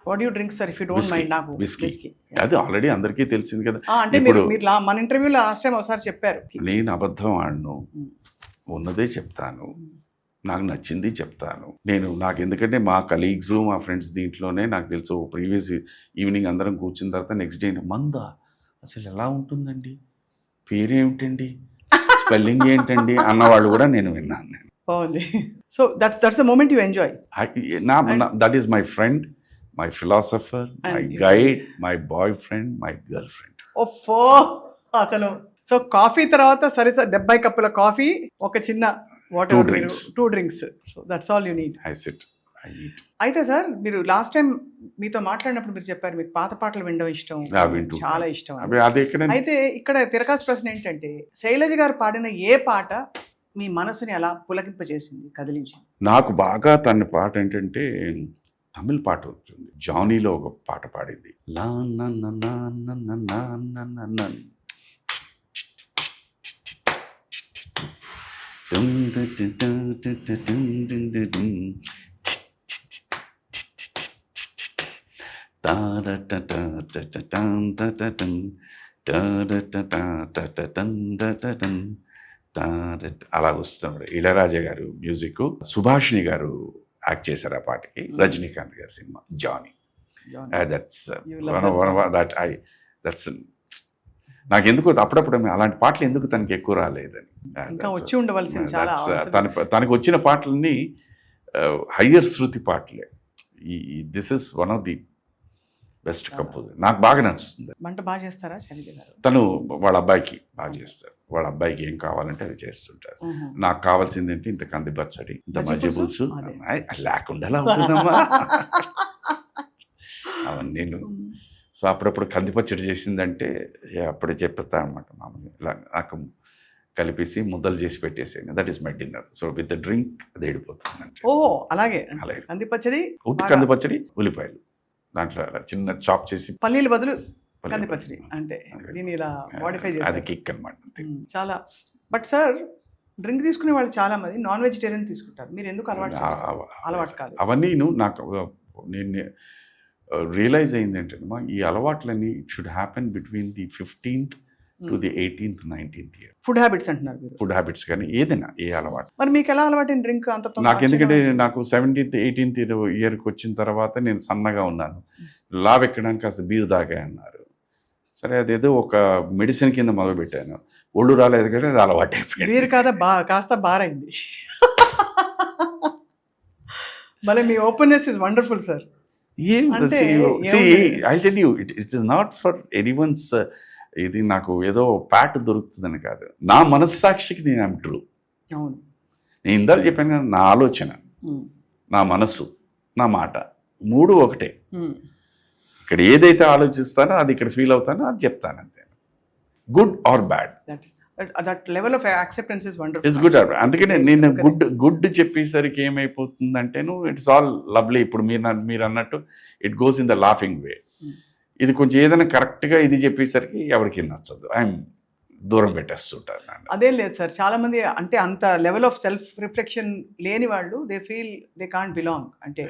Speaker 2: What you drink sir, if you don't mind? నాకు
Speaker 3: విస్కీ. అది ఆల్రెడీ అందరికీ తెలిసింది కదా.
Speaker 2: అంటే మీరు మన ఇంటర్వ్యూలో లాస్ట్ టైం ఒకసారి చెప్పారు,
Speaker 3: నేను అబద్ధం ఆడను, ఉన్నదే చెప్తాను, నాకు నచ్చింది చెప్తాను. నాకు ఎందుకంటే మా కలీగ్స్ మా ఫ్రెండ్స్ దీంట్లోనే నాకు తెలుసు ప్రీవియస్ ఈవినింగ్ అందరం కూర్చున్న తర్వాత నెక్స్ట్ డే మందా అసలు ఎలా ఉంటుందండి, పేరేమిటండి, స్పెల్లింగ్ ఏంటండి అన్నవాళ్ళు కూడా నేను విన్నాను.
Speaker 2: బాగుంది. So that's the moment you enjoy.
Speaker 3: That is my friend, my philosopher, my guide, my boy friend, my girl friend.
Speaker 2: ఓఫో అసలు. సో కాఫీ తర్వాత సరే సార్ 70 కప్పుల కాఫీ, ఒక చిన్న water, 2 drinks. So that's all you need.
Speaker 3: I SIT, I eat.
Speaker 2: అయితే సార్ మీరు లాస్ట్ టైం మీతో మాట్లాడినప్పుడు మీరు చెప్పారు మీకు పాత పాటలు వినడం ఇష్టం, చాలా ఇష్టం. అయితే ఇక్కడ తిరకాసు ప్రశ్న ఏంటంటే శైలజ గారు పాడిన ఏ పాట మీ మనసుని అలా పులకింపజేసింది, కదిలించింది?
Speaker 3: నాకు బాగా తన పాట ఏంటంటే తమిళ్ పాట ఉంటుంది, జానీలో ఒక పాట పాడింది, లా నన్న నన్న నన్న నన్న అలా వస్తున్నాడు. ఇళయరాజా గారు మ్యూజిక్, సుభాషిణి గారు యాక్ట్ చేశారు ఆ పాటకి, రజనీకాంత్ గారి సినిమా జానీ. దట్స్ నాకు ఎందుకు అప్పుడప్పుడు అలాంటి పాటలు ఎందుకు తనకి ఎక్కువ రాలేదని.
Speaker 2: వచ్చి ఉండవలసింది.
Speaker 3: తనకు వచ్చిన పాటలన్నీ హయ్యర్ శృతి పాటలే. This is one of the best composer. నాకు బాగా నచ్చుతుంది.
Speaker 2: వంట బాగా చేస్తారా శైలజ గారు?
Speaker 3: తను వాళ్ళ అబ్బాయికి బాగా చేస్తారు. వాళ్ళ అబ్బాయికి ఏం కావాలంటే అది చేస్తుంటారు. నాకు కావాల్సింది ఏంటి, ఇంత కంది పచ్చడి, ఇంత మజ్జి పులుసు లేకుండా ఎలా ఉంటుందమ్మా అవన్నీ. సో అప్పుడప్పుడు కంది పచ్చడి చేసిందంటే అప్పుడు చెప్పేస్తాను అనమాట. మామూలుగా ఇలా నాకు కలిపేసి ముద్దలు చేసి పెట్టేసాను. That is my dinner. So with drink అది ఏడిపోతుంది.
Speaker 2: అలాగే కంది పచ్చడి,
Speaker 3: ఉట్టి కంది పచ్చడి, ఉల్లిపాయలు దాంట్లో చిన్న చాప్ చేసి,
Speaker 2: పల్లీలు బదులు కంది పచ్చడి అంటే దీన్ని ఇలా మోడిఫై చేసి, అది
Speaker 3: కిక్ అనమాట.
Speaker 2: చాలా. బట్ సార్ డ్రింక్ తీసుకునే వాళ్ళు చాలా మంది నాన్ వెజిటేరియన్ తీసుకుంటారు. మీరు ఎందుకు అలవాటు కాదు?
Speaker 3: అవన్నీ నాకు నేను రియలైజ్ అయింది ఏంటంటే ఈ అలవాట్లన్నీ it should happen between the 15th to the 18th, 19th year.
Speaker 2: Food habits అంటున్నారు మీరు?
Speaker 3: ఫుడ్ హ్యాబిట్స్ కానీ ఏదైనా ఏ అలవాటు.
Speaker 2: మరి మీకు ఎలా అలవాటు డ్రింక్ అంత?
Speaker 3: నాకు ఎందుకంటే నాకు 17th, 18th ఇయర్కి వచ్చిన తర్వాత నేను సన్నగా ఉన్నాను. లావ్ ఎక్కడానికి కాస్త బీరు దాకా అన్నారు. సరే అదేదో ఒక మెడిసిన్ కింద మొదలుపెట్టాను. ఒళ్ళు రాలేదు కానీ అది అలవాటు అయిపోయింది.
Speaker 2: బీరు కాస్త బారైంది. మళ్ళీ మీ openness is wonderful sir.
Speaker 3: I tell you it is not for anyone's. ఇది నాకు ఏదో ప్యాట్ దొరుకుతుందని కాదు, నా మనస్సాక్షికి నేను ఐమ్ ట్రూ.
Speaker 2: అవును,
Speaker 3: నేను ఇందాక చెప్పాను కదా, నా ఆలోచన, నా మనసు, నా మాట 3 ఒకటే. ఇక్కడ ఏదైతే ఆలోచిస్తానో అది ఇక్కడ ఫీల్ అవుతానో అది చెప్తాను అంతే. Good or bad,
Speaker 2: that level of acceptance is wonderful.
Speaker 3: It's good. అందుకనే నేను గుడ్ చెప్పేసరికి ఏమైపోతుందంటేను ఇట్స్ ఆల్ లవ్లీ. ఇప్పుడు మీరు అన్నట్టు it goes in the laughing way. ఇది కొంచెం ఏదైనా కరెక్ట్గా ఇది చెప్పేసరికి ఎవరికి నచ్చదు, ఐఎమ్ దూరం పెట్టేస్తుంటారు.
Speaker 2: అదేం లేదు సార్, చాలా మంది అంటే అంత లెవెల్ ఆఫ్ సెల్ఫ్ రిఫ్లెక్షన్ లేని వాళ్ళు they feel they can't belong. అంటే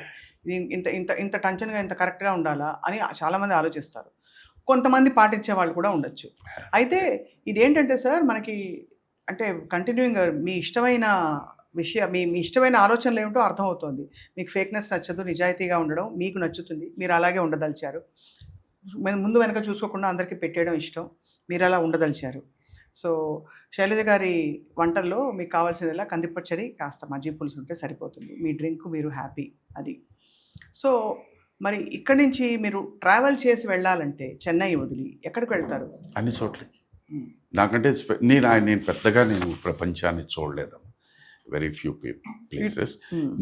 Speaker 2: ఇంత ఇంత ఇంత టెన్షన్గా ఇంత కరెక్ట్గా ఉండాలా అని చాలామంది ఆలోచిస్తారు. కొంతమంది పాటించే వాళ్ళు కూడా ఉండొచ్చు. అయితే ఇదేంటంటే సార్ మనకి అంటే కంటిన్యూయింగ్ మీ ఇష్టమైన మీ ఇష్టమైన ఆలోచనలు ఏమిటో అర్థమవుతుంది. మీకు ఫేక్నెస్ నచ్చదు, నిజాయితీగా ఉండడం మీకు నచ్చుతుంది, మీరు అలాగే ఉండదలిచారు. ముందు వెనక చూసుకోకుండా అందరికీ పెట్టేయడం ఇష్టం, మీరు అలా ఉండదలిచారు. సో శైలజ గారి వంటల్లో మీకు కావాల్సిందిలా కందిపచ్చడి కాస్త మజ్జిగ పులుసు ఉంటే సరిపోతుంది. మీ డ్రింక్ మీరు హ్యాపీ అది. సో మరి ఇక్కడి నుంచి మీరు ట్రావెల్ చేసి వెళ్ళాలంటే చెన్నై వదిలి ఎక్కడికి వెళ్తారు?
Speaker 3: అన్ని చోట్లకి. నాకంటే నేను పెద్దగా ప్రపంచాన్ని చూడలేదు, వెరీ ఫ్యూ ప్లేసెస్.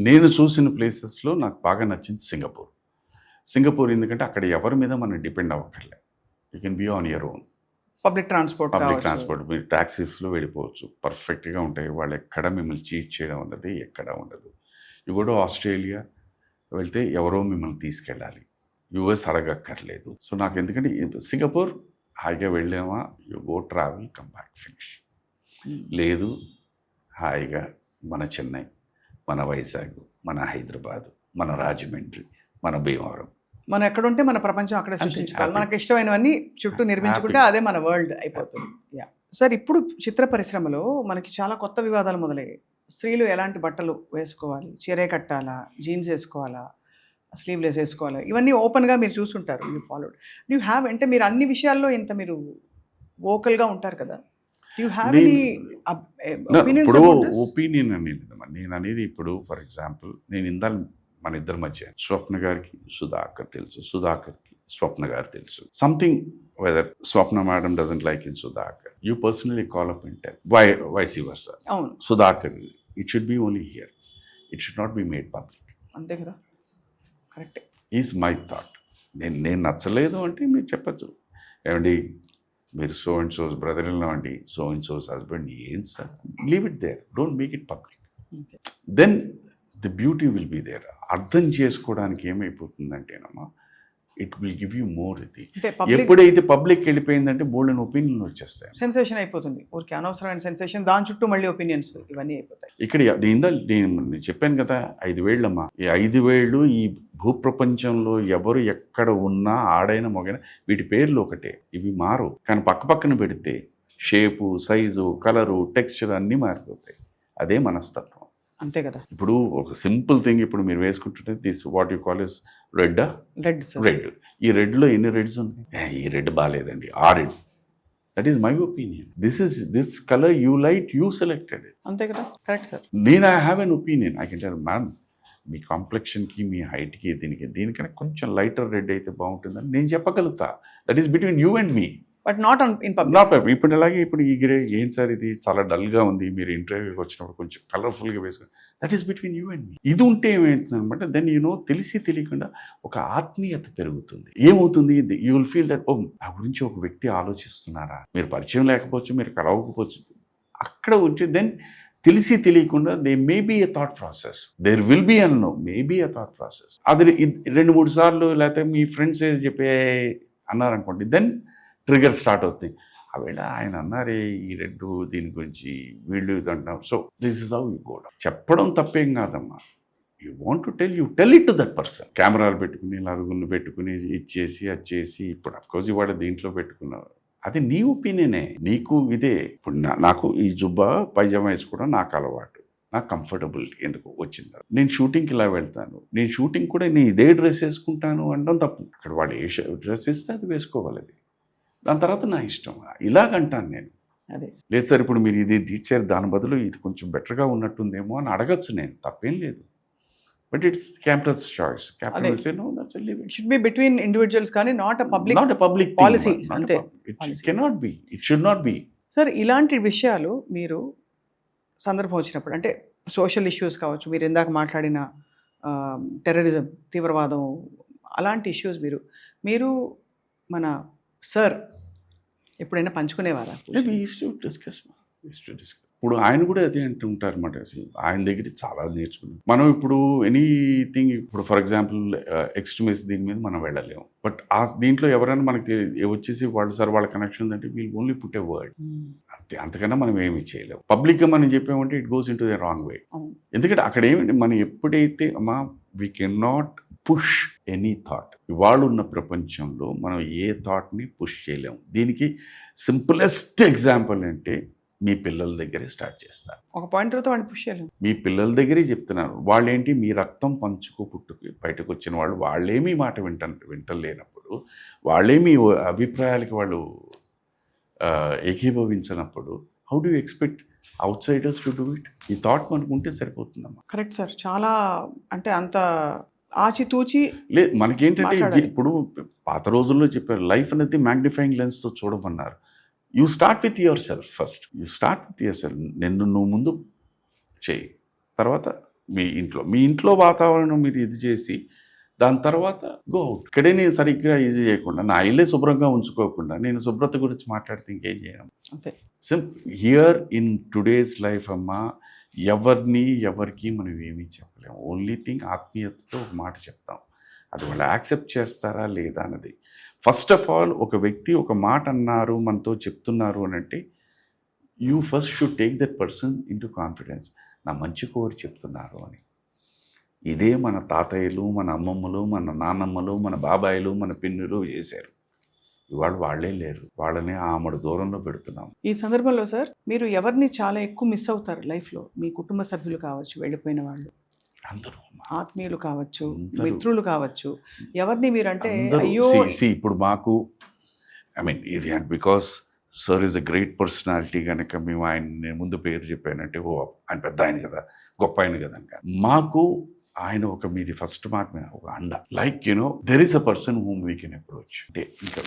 Speaker 3: నేను చూసిన ప్లేసెస్లో నాకు బాగా నచ్చింది సింగపూర్. ఎందుకంటే అక్కడ ఎవరి మీద మనం డిపెండ్ అవ్వక్కర్లే. You can be on your own.
Speaker 2: Public transport
Speaker 3: మీరు ట్యాక్సీస్లో వెళ్ళిపోవచ్చు, పర్ఫెక్ట్గా ఉంటాయి. వాళ్ళు ఎక్కడ మిమ్మల్ని చీట్ చేయడం అన్నది ఎక్కడ ఉండదు. యూ గో టు ఆస్ట్రేలియా వెళ్తే ఎవరో మిమ్మల్ని తీసుకెళ్ళాలి, యూఎస్ అడగక్కర్లేదు. సో నాకు ఎందుకంటే సింగపూర్ హాయిగా వెళ్ళామా, you go travel come back finish. లేదు హాయిగా మన చెన్నై, మన వైజాగ్, మన హైదరాబాద్, మన రాజమండ్రి, మన భీమవరం,
Speaker 2: మనం ఎక్కడుంటే మన ప్రపంచం అక్కడే సృష్టించుకోవాలి. మనకు ఇష్టమైనవన్నీ చుట్టూ నిర్మించుకుంటే అదే మన వరల్డ్ అయిపోతుంది. సార్ ఇప్పుడు చిత్ర పరిశ్రమలో మనకి చాలా కొత్త వివాదాలు మొదలయ్యాయి. స్త్రీలు ఎలాంటి బట్టలు వేసుకోవాలి, చీరే కట్టాలా, జీన్స్ వేసుకోవాలా, స్లీవ్లెస్ వేసుకోవాలా, ఇవన్నీ ఓపెన్గా మీరు చూసుంటారు. You followed. యూ హ్యావ్ అంటే మీరు అన్ని విషయాల్లో ఇంత మీరు వోకల్గా ఉంటారు కదా. యూ హ్యావ్ ఎనీ
Speaker 3: ఇప్పుడు ఒపీనియన్ అనేది నేను అనేది ఇప్పుడు ఫర్ ఎగ్జాంపుల్ నేను ఇందాక మన ఇద్దరి మధ్య స్వప్న గారికి సుధాకర్ తెలుసు, సుధాకర్కి స్వప్న గారు తెలుసు. Something whether Swapna madam doesn't like in Sudhakar, you personally call up and tell vice versa.
Speaker 2: అవును,
Speaker 3: Sudhakar it should be only here, it should not be made public.
Speaker 2: అంతే కదా, కరెక్టే.
Speaker 3: Is my thought. నేను నచ్చలేదు అంటే మీరు చెప్పచ్చు, ఏమండి మీరు so and so's brother in law అండి, సో అండ్ సోస్ హస్బెండ్, ఏం sir, leave it there, don't make it public. Then the beauty will be there. అర్థం చేసుకోవడానికి ఏమైపోతుందంటేనమ్మా, it will give you more. ఇది ఎప్పుడైతే పబ్లిక్ వెళ్ళిపోయిందంటే బోల్డెన్ ఒపీనియన్ వచ్చేస్తాయి,
Speaker 2: సెన్సేషన్ అయిపోతుంది, ఊరికి అనవసరమైన సెన్సేషన్, దాని చుట్టూ మళ్ళీ ఒపీనియన్స్ ఇవన్నీ అయిపోతాయి.
Speaker 3: ఇక్కడ నేను చెప్పాను కదా 5 వేళ్ళమ్మా, ఈ 5 వేళ్ళు ఈ భూప్రపంచంలో ఎవరు ఎక్కడ ఉన్నా ఆడైనా మొగైనా వీటి పేర్లు ఒకటే, ఇవి మారు. కానీ పక్కన పెడితే షేపు, సైజు, కలరు, టెక్స్చర్ అన్నీ మారిపోతాయి. అదే మనస్తత్వం.
Speaker 2: అంతే కదా.
Speaker 3: ఇప్పుడు ఒక సింపుల్ థింగ్, ఇప్పుడు మీరు వేసుకుంటుంటే this what you call is red. ఈ రెడ్లో ఎన్ని రెడ్స్ ఉన్నాయి? ఈ రెడ్ బాగాలేదండి, ఆ red. That is my opinion. This colour you light, you selected it.
Speaker 2: అంతే కదా, కరెక్ట్ సార్.
Speaker 3: నేను I have an opinion. I can tell ma'am, మీ కాంప్లెక్షన్కి, మీ హైట్కి, దీనికన్నా కొంచెం లైటర్ రెడ్ అయితే బాగుంటుందని నేను చెప్పగలుగుతా. That is between you and me,
Speaker 2: but not in public.
Speaker 3: Not public. ఇప్పుడు అలాగే ఇప్పుడు ఈ గ్రే ఏం సార్ ఇది చాలా డల్గా ఉంది, మీరు ఇంటర్వ్యూకి వచ్చినప్పుడు కొంచెం కలర్ఫుల్గా వేసుకుని, that is between you and me. ఇది ఉంటే ఏమవుతుందనమాట, దెన్ తెలిసి తెలియకుండా ఒక ఆత్మీయత పెరుగుతుంది. ఏమవుతుంది, యూ విల్ ఫీల్ దట్, ఓ నా గురించి ఒక వ్యక్తి ఆలోచిస్తున్నారా. మీరు పరిచయం లేకపోవచ్చు, మీరు కలవకపోవచ్చు, అక్కడ ఉంటే దెన్ తెలిసి తెలియకుండా they may be a thought process, there will be అన్నో may be a thought process. అది 2-3 సార్లు లేకపోతే మీ ఫ్రెండ్స్ ఏది చెప్పే అన్నారనుకోండి, దెన్ ట్రిగర్ స్టార్ట్ అవుతుంది. ఆవేళ ఆయన అన్నారే ఈ రెడ్ దీని గురించి, వీళ్ళు ఇది అంటున్నాం. So this is how you go down. చెప్పడం తప్పేం కాదమ్మా. You want to tell, you tell it to that person. కెమెరాలు పెట్టుకుని, నలుగురిని పెట్టుకుని, ఇచ్చేసి అది చేసి, ఇప్పుడు అఫ్కోర్స్ ఇవాళ దీంట్లో పెట్టుకున్నారు, అది నీ ఒపీనియనే, నీకు ఇదే. ఇప్పుడు నాకు ఈ జుబ్బా పైజామా వేసుకోవడం నాకు అలవాటు, నాకు కంఫర్టబిలిటీ ఎందుకు వచ్చింది. నేను షూటింగ్కి ఇలా వెళ్తాను, నేను షూటింగ్ కూడా నేను ఇదే డ్రెస్ వేసుకుంటాను అనడం తప్పు. అక్కడ వాడు ఏ డ్రెస్ ఇస్తే అది వేసుకోవాలి, అది దాని తర్వాత నా ఇష్టం. ఇలాగంటాను నేను.
Speaker 2: అదే
Speaker 3: లేదు సార్ ఇప్పుడు మీరు ఇది ఇచ్చారు, దాని బదులు ఇది కొంచెం బెటర్గా ఉన్నట్టుందేమో అని అడగచ్చు, నేను తప్పేం లేదు. But it's captain's choice. Captain will say no, that's a live.
Speaker 2: It should be between individuals కానీ నాట్ ఎ పబ్లిక్
Speaker 3: పాలసీ.
Speaker 2: అంతే,
Speaker 3: it cannot be, it should not be.
Speaker 2: Sir ఇలాంటి విషయాలు మీరు సందర్భం వచ్చినప్పుడు, అంటే సోషల్ ఇష్యూస్ కావచ్చు, మీరు ఇందాక మాట్లాడిన టెర్రరిజం, తీవ్రవాదం, అలాంటి ఇష్యూస్ మీరు మన సార్ ఎప్పుడైనా పంచుకునేవారా?
Speaker 3: ఇప్పుడు ఆయన కూడా అదే అంటూ ఉంటారు అన్నమాట. ఆయన దగ్గర చాలా నేర్చుకున్నాం మనం. ఇప్పుడు ఎనీథింగ్, ఇప్పుడు ఫర్ ఎగ్జాంపుల్ ఎక్స్ట్రీమిస్ట్ దీని మీద మనం వెళ్ళలేము. బట్ ఆ దీంట్లో ఎవరైనా మనకి వచ్చేసి వాళ్ళు సార్ వాళ్ళ కనెక్షన్ ఉందంటే we'll only put a word, అంతే. అంతకన్నా మనం ఏమి చేయలేము. పబ్లిక్గా మనం చెప్పామంటే it goes in to the wrong way. ఎందుకంటే అక్కడ ఏమిటి, మనం ఎప్పుడైతే we can not push any thought. ఇవాళ ఉన్న ప్రపంచంలో మనం ఏ థాట్ని పుష్ చేయలేము. దీనికి సింపులెస్ట్ ఎగ్జాంపుల్ అంటే మీ పిల్లల దగ్గరే స్టార్ట్ చేస్తారు.
Speaker 2: ఒక పాయింట్ తర్వాత వాడిని పుష్ చేయలేము.
Speaker 3: మీ పిల్లల దగ్గరే చెప్తున్నారు. వాళ్ళేంటి, మీ రక్తం పంచుకు పుట్టుకు బయటకు వచ్చిన వాళ్ళు, వాళ్ళేమీ మాట వింటలేనప్పుడు, వాళ్ళేమీ అభిప్రాయాలకి వాళ్ళు ఏకీభవించినప్పుడు, how do you expect outsiders to do it? ఈ థాట్ మనకు ఉంటే సరిపోతుందమ్మా.
Speaker 2: Correct sir. చాలా అంటే అంత ఆచితూచి
Speaker 3: లేదు. మనకేంటంటే ఇప్పుడు పాత రోజుల్లో చెప్పారు, లైఫ్ అనేది మ్యాగ్నిఫైయింగ్ లెన్స్తో చూడమన్నారు. You start with yourself first. You start with yourself. నువ్వు ముందు చేయి, తర్వాత మీ ఇంట్లో వాతావరణం మీరు ఇది చేసి, దాని తర్వాత గో అవుట్. ఇక్కడే నేను సరిగ్గా ఇది చేయకుండా, నా ఇల్లే శుభ్రంగా ఉంచుకోకుండా నేను శుభ్రత గురించి మాట్లాడితే ఇంకేం చేయడం.
Speaker 2: అంతే
Speaker 3: simple. Here in today's life అమ్మా, ఎవరికి మనం ఏమీ చెప్పలేము. ఓన్లీ థింగ్ ఆత్మీయతతో ఒక మాట చెప్తాం, అది వాళ్ళు యాక్సెప్ట్ చేస్తారా లేదా అన్నది. ఫస్ట్ ఆఫ్ ఆల్ ఒక వ్యక్తి ఒక మాట అన్నారు, మనతో చెప్తున్నారు అని అంటే, you first should take that person in to confidence. నా మంచి కోరి చెప్తున్నారు అని. ఇదే మన తాతయ్యలు, మన అమ్మమ్మలు, మన నాన్నమ్మలు, మన బాబాయిలు, మన పిన్నులు చేశారు. ఇవాళ వాళ్ళే లేరు, వాళ్ళని ఆమడు దూరంలో పెడుతున్నాం.
Speaker 2: ఈ సందర్భంలో సార్ మీరు ఎవరిని చాలా ఎక్కువ మిస్ అవుతారు లైఫ్లో? మీ కుటుంబ సభ్యులు కావచ్చు, వెళ్ళిపోయిన వాళ్ళు,
Speaker 3: అందరూ
Speaker 2: ఆత్మీయులు కావచ్చు,
Speaker 3: అందరూ.
Speaker 2: మిత్రులు కావచ్చు, ఎవరిని మీరంటే
Speaker 3: అందరూ
Speaker 2: అయ్యో
Speaker 3: ఇప్పుడు మాకు ఇది because sir is a great personality కనుక మేము ఆయన ముందు పేరు చెప్పానంటే ఓ ఆయన పెద్ద ఆయన కదా, గొప్ప ఆయన కదా అని కాదు. మాకు ఆయన మీది ఫస్ట్ మాట మీద ఒక అండ, like there is a person whom we can approach. అంటే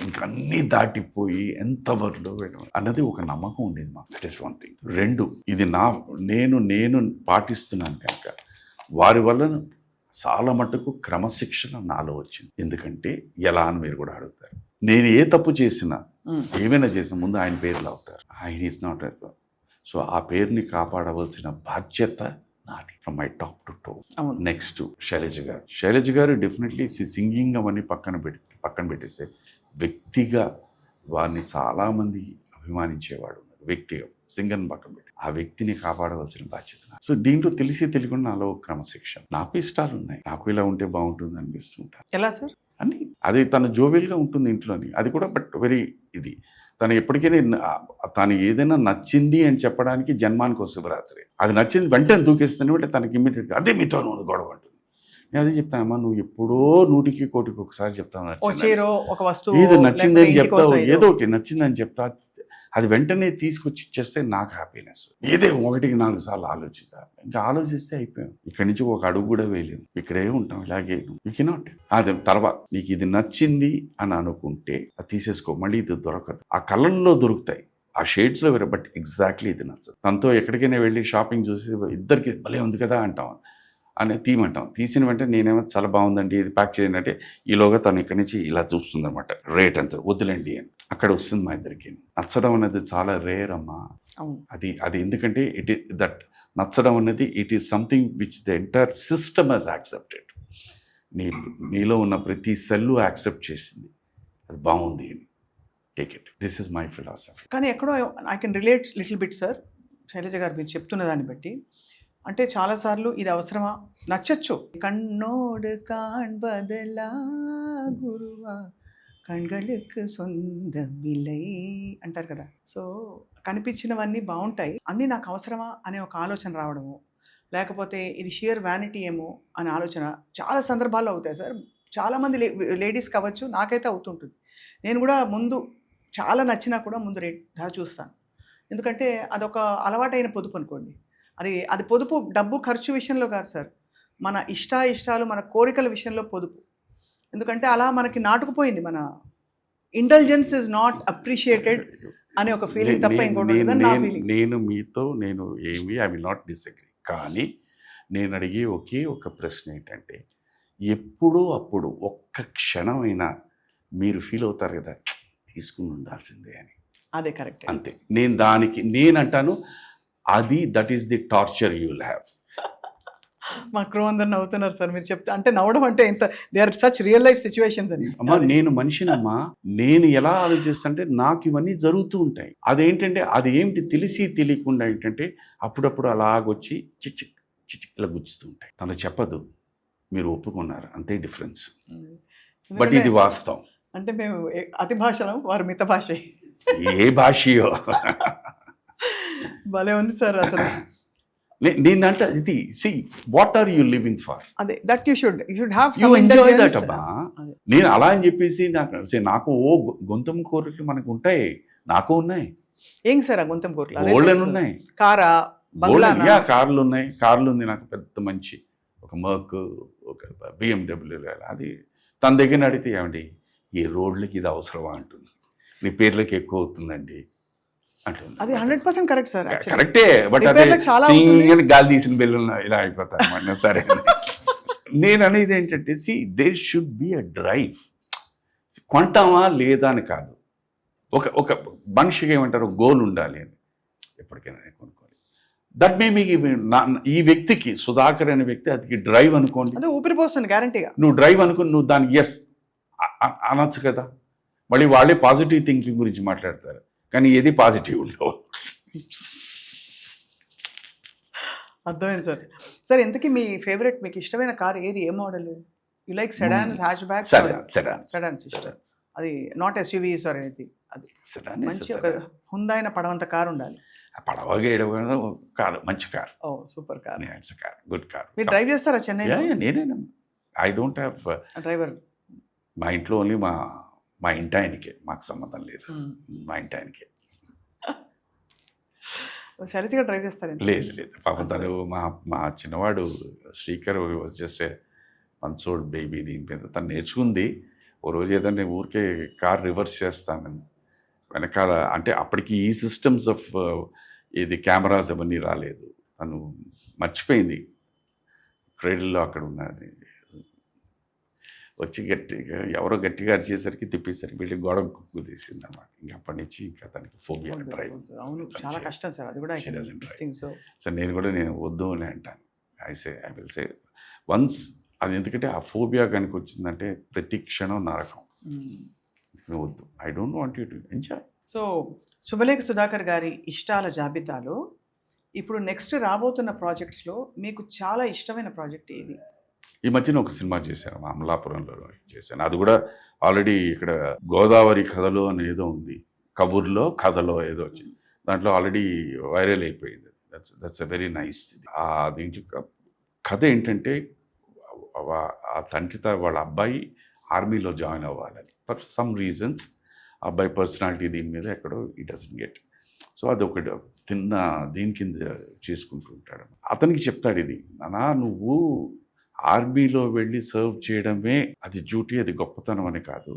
Speaker 3: ఇంకా అన్నీ దాటిపోయి ఎంత వరలో అన్నది ఒక నమ్మకం ఉండేది మాకు. That is one thing. 2, ఇది నేను పాటిస్తున్నాను కనుక వారి వల్ల చాలా మటుకు క్రమశిక్షణ నాలో వచ్చింది. ఎందుకంటే ఎలా అని మీరు కూడా అడుగుతారు. నేను ఏ తప్పు చేసినా ఏమైనా చేసిన ముందు ఆయన పేర్లు అవుతారు. ఆయన ఈజ్ నాట్. సో ఆ పేరుని కాపాడవలసిన బాధ్యత నాది, from my top to toe. Next Shailaja garu definitely singing అవన్నీ పక్కన పెట్టేస్తే వ్యక్తిగా వారిని చాలామంది అభిమానించేవాడు. వ్యక్తిగా సింగర్ని పక్కన పెట్టి ఆ వ్యక్తిని కాపాడవలసిన బాధ్యత. సో దీంట్లో తెలియకుండా నాలో క్రమశిక్షణ, నాకు ఇష్టాలు ఉన్నాయి, నాకు ఇలా ఉంటే బాగుంటుంది అనిపిస్తుంటాను.
Speaker 2: ఎలా సార్
Speaker 3: అని అది తన జోవియల్గా ఉంటుంది ఇంట్లోని, అది కూడా బట్ వెరీ ఇది తను ఎప్పటికైనా తను ఏదైనా నచ్చింది అని చెప్పడానికి జన్మానికి శుభరాత్రి. అది నచ్చింది వెంటనే దూకేస్తాను అంటే తనకి ఇమ్మీడియట్గా అదే మీతో నువ్వు గొడవ అంటుంది. నేను అదే చెప్తానమ్మా, నువ్వు ఎప్పుడో 100కి 1,000కి ఒకసారి చెప్తావు, ఇది నచ్చిందని చెప్తావు, ఏదో ఒకటి నచ్చిందని చెప్తా, అది వెంటనే తీసుకొచ్చి ఇచ్చేస్తే నాకు హ్యాపీనెస్. ఏదే 1కి 4 సార్లు ఆలోచిస్తాను, ఇంకా ఆలోచిస్తే అయిపోయాం. ఇక్కడి నుంచి ఒక అడుగు కూడా వేయలేము, ఇక్కడే ఉంటాం, ఇలాగే. You cannot. అది తర్వాత నీకు ఇది నచ్చింది అని అనుకుంటే అది తీసేసుకో, మళ్ళీ ఇది దొరకదు. ఆ కలర్లో దొరుకుతాయి, ఆ షేడ్స్లో వేరే, బట్ ఎగ్జాక్ట్లీ ఇది నచ్చదు. తనతో ఎక్కడికైనా వెళ్ళి షాపింగ్ చూసి ఇద్దరికి భలే ఉంది కదా అంటాం, అని తీయమంటాం. తీసిన వెంటనే నేనేమో చాలా బాగుందండి ఇది ప్యాక్ చేయండి అంటే ఈలోగా తను ఇక్కడి నుంచి ఇలా చూస్తుంది అనమాట, రేట్ అంత వద్దులేండి అని. అక్కడ వస్తుంది మా ఇద్దరికి. నచ్చడం అనేది చాలా రేర్ అమ్మా. అది ఎందుకంటే దట్ నచ్చడం అనేది it is something which the entire system has accepted. నీలో ఉన్న ప్రతి సెల్లు యాక్సెప్ట్ చేసింది, అది బాగుంది అని. Take it, this is my philosophy.
Speaker 2: కానీ ఎక్కడో I can relate little bit sir. Shailaja garu మీరు చెప్తున్న దాన్ని బట్టి అంటే చాలాసార్లు ఇది అవసరమా, నచ్చచ్చు. కన్నోడు కాణ్బదలా గురువా కణ్களுக்கு సొందమిలై అంటారు కదా. సో కనిపించినవన్నీ బాగుంటాయి, అన్నీ నాకు అవసరమా అనే ఒక ఆలోచన రావడము, లేకపోతే ఇది షియర్ వ్యానిటీ ఏమో అనే ఆలోచన చాలా సందర్భాల్లో అవుతాయి సార్. చాలామంది లేడీస్ కావచ్చు, నాకైతే అవుతుంటుంది. నేను కూడా ముందు చాలా నచ్చినా కూడా ముందు రేట్ ధర చూస్తాను, ఎందుకంటే అదొక అలవాటైన పొదుపు అనుకోండి. అది పొదుపు డబ్బు ఖర్చు విషయంలో కాదు సార్, మన ఇష్టాలు మన కోరికల విషయంలో పొదుపు. ఎందుకంటే అలా మనకి నాటుకుపోయింది, మన ఇంటెలిజెన్స్ ఇస్ నాట్ అప్రిషియేటెడ్ అనే ఒక ఫీలింగ్ తప్ప ఇంకోటి నా ఫీలింగ్.
Speaker 3: నేను మీతో ఐ విల్ నాట్ డిసగ్రీ. కానీ నేను అడిగే ఒక ప్రశ్న ఏంటంటే, ఎప్పుడో అప్పుడు ఒక్క క్షణమైనా మీరు ఫీల్ అవుతారు కదా తీసుకుని ఉండాల్సిందే అని.
Speaker 2: అదే కరెక్ట్,
Speaker 3: అంతే. నేనంటాను అది that is the torture you will have.
Speaker 2: మా క్రూ అందరు నవ్వుతున్నారు సార్ మీరు చెప్తే. అంటే నవ్వడం అంటే ఇంత they are such real life situations అని.
Speaker 3: అమ్మా నేను మనిషినమ్మా, నేను ఎలా ఆలోచిస్తుంటే నాకు ఇవన్నీ జరుగుతూ ఉంటాయి. అదేంటంటే అది ఏమిటి తెలిసి తెలియకుండా ఏంటంటే అప్పుడప్పుడు అలాగొచ్చి చిక్ ఇలా గుచ్చుతూ ఉంటాయి. తను చెప్పదు, మీరు ఒప్పుకున్నారు, అంతే డిఫరెన్స్. బట్ ఇది వాస్తవం.
Speaker 2: అంటే మేము అతి భాషలం, వారు మిత భాష.
Speaker 3: ఏ భాషయో
Speaker 2: భలే ఉంది సార్ అసలు.
Speaker 3: నేనంటే ఇది what are you living for,
Speaker 2: అదే that you should have
Speaker 3: you enjoy that అమ్మా. నేను అలా అని చెప్పేసి నాకు గొంతం కోరికలు మనకు ఉంటాయి, నాకు ఉన్నాయి.
Speaker 2: ఏం సార్ ఆ గొంతం కోరికలు?
Speaker 3: గోల్డెన్ ఉన్నాయి,
Speaker 2: కారా
Speaker 3: కార్లు ఉన్నాయి. కార్లు ఉంది నాకు పెద్ద మంచి, ఒక మర్క్, ఒక BMW. అది తన దగ్గర అడిగితే ఏమండి ఈ రోడ్లకి ఇది అవసరమా అంటుంది, నీ పేర్లకి ఎక్కువ అవుతుందండి అంటుంది.
Speaker 2: అది 100% కరెక్ట్ సార్,
Speaker 3: కరెక్టే. బట్ అదే గాలి తీసిన బెల్లు ఇలా అయిపోతాను. సరే నేను అనేది ఏంటంటే there should be a drive. కొంటామా లేదా అని కాదు, ఒక మనిషికి ఏమంటారు గోల్ ఉండాలి అని. ఎప్పటికైనా కొనుక్కోవాలి. దట్ మే మీ ఈ వ్యక్తికి సుధాకర్ అనే వ్యక్తి అది డ్రైవ్ అనుకోండి,
Speaker 2: అదే ఊపిరిపోస్తుంది గ్యారంటీగా.
Speaker 3: నువ్వు డ్రైవ్ అనుకుని నువ్వు దానికి ఎస్ అనొచ్చు కదా. మళ్ళీ వాళ్ళే పాజిటివ్ థింకింగ్ గురించి మాట్లాడతారు, కానీ ఏది పాజిటివ్ ఉండవు.
Speaker 2: అర్థమైంది సార్. సార్ ఇంతకీ మీ ఫేవరెట్, మీకు ఇష్టమైన కార్ ఏది, ఏ model? You like sedans, hatchback?
Speaker 3: Sedans.
Speaker 2: అది నాట్ ఎస్యూవీస్ ఆర్ ఎనీథింగ్, అది
Speaker 3: సెడాన్
Speaker 2: మంచి ఒక హుందాయిన పడవంత కారు ఉండాలి.
Speaker 3: పడవగా ఏడవ కారు, మంచి car.
Speaker 2: Oh super car.
Speaker 3: It's car, good car.
Speaker 2: మీరు డ్రైవ్ చేస్తారా చెన్నైలో?
Speaker 3: నేనేనా, ఐ డోంట్ హ్యావ్
Speaker 2: డ్రైవర్.
Speaker 3: మా ఇంట్లో ఓన్లీ మా ఇంటాయనికే, మాకు సంబంధం లేదు. మా ఇంటాయనికే.
Speaker 2: సరిగ్గా డ్రైవ్ చేస్తారు?
Speaker 3: లేదు పాపం తను మా చిన్నవాడు Srikar was just a months old baby. దీని మీద తను నేర్చుకుంది. ఓ రోజు ఏదంటే ఊరికే కార్ రివర్స్ చేస్తానని వెనకాల, అంటే అప్పటికి ఈ సిస్టమ్స్ ఆఫ్ ఇది కెమెరాస్ అవన్నీ రాలేదు. తను మర్చిపోయింది క్రేడిల్లో అక్కడ ఉన్నది. వచ్చి గట్టిగా ఎవరో గట్టిగా అరిచేసరికి తిప్పేసరికి వెళ్ళి గోడ కుక్కు తీసింది అనమాట. ఇంకా అప్పటి నుంచి ఇంకా తనకి ఫోబియా డ్రైవ్.
Speaker 2: అవును, చాలా కష్టం సార్ అది కూడా.
Speaker 3: సో నేను వద్దు అని అంటాను. ఐ విల్ సే వన్స్, అది ఎందుకంటే ఆ ఫోబియా కనుక వచ్చిందంటే ప్రతి క్షణం నరకం. వద్దు, I don't want you to enjoy.
Speaker 2: So Subhalekha Sudhakar గారి ఇష్టాల జాబితాలో ఇప్పుడు నెక్స్ట్ రాబోతున్న ప్రాజెక్ట్స్లో మీకు చాలా ఇష్టమైన ప్రాజెక్ట్ ఏది?
Speaker 3: ఈ మధ్యన ఒక సినిమా చేశాను, అమలాపురంలో చేశాను. అది కూడా ఆల్రెడీ ఇక్కడ గోదావరి కథలో అని ఏదో ఉంది, కబుర్లో కథలో ఏదో వచ్చింది. దాంట్లో ఆల్రెడీ వైరల్ అయిపోయింది. That's a very nice. దీంట్లో కథ ఏంటంటే ఆ తండ్రి వాళ్ళ అబ్బాయి ఆర్మీలో జాయిన్ అవ్వాలని, ఫర్ సమ్ రీజన్స్ అబ్బాయి పర్సనాలిటీ దీని మీద ఎక్కడో ఈ డజంట్ గెట్. సో అది ఒక తిన్న దీని కింద చేసుకుంటూ ఉంటాడు. అతనికి చెప్తాడు, ఇది నానా నువ్వు ఆర్మీలో వెళ్ళి సర్వ్ చేయడమే అది డ్యూటీ, అది గొప్పతనం అని కాదు.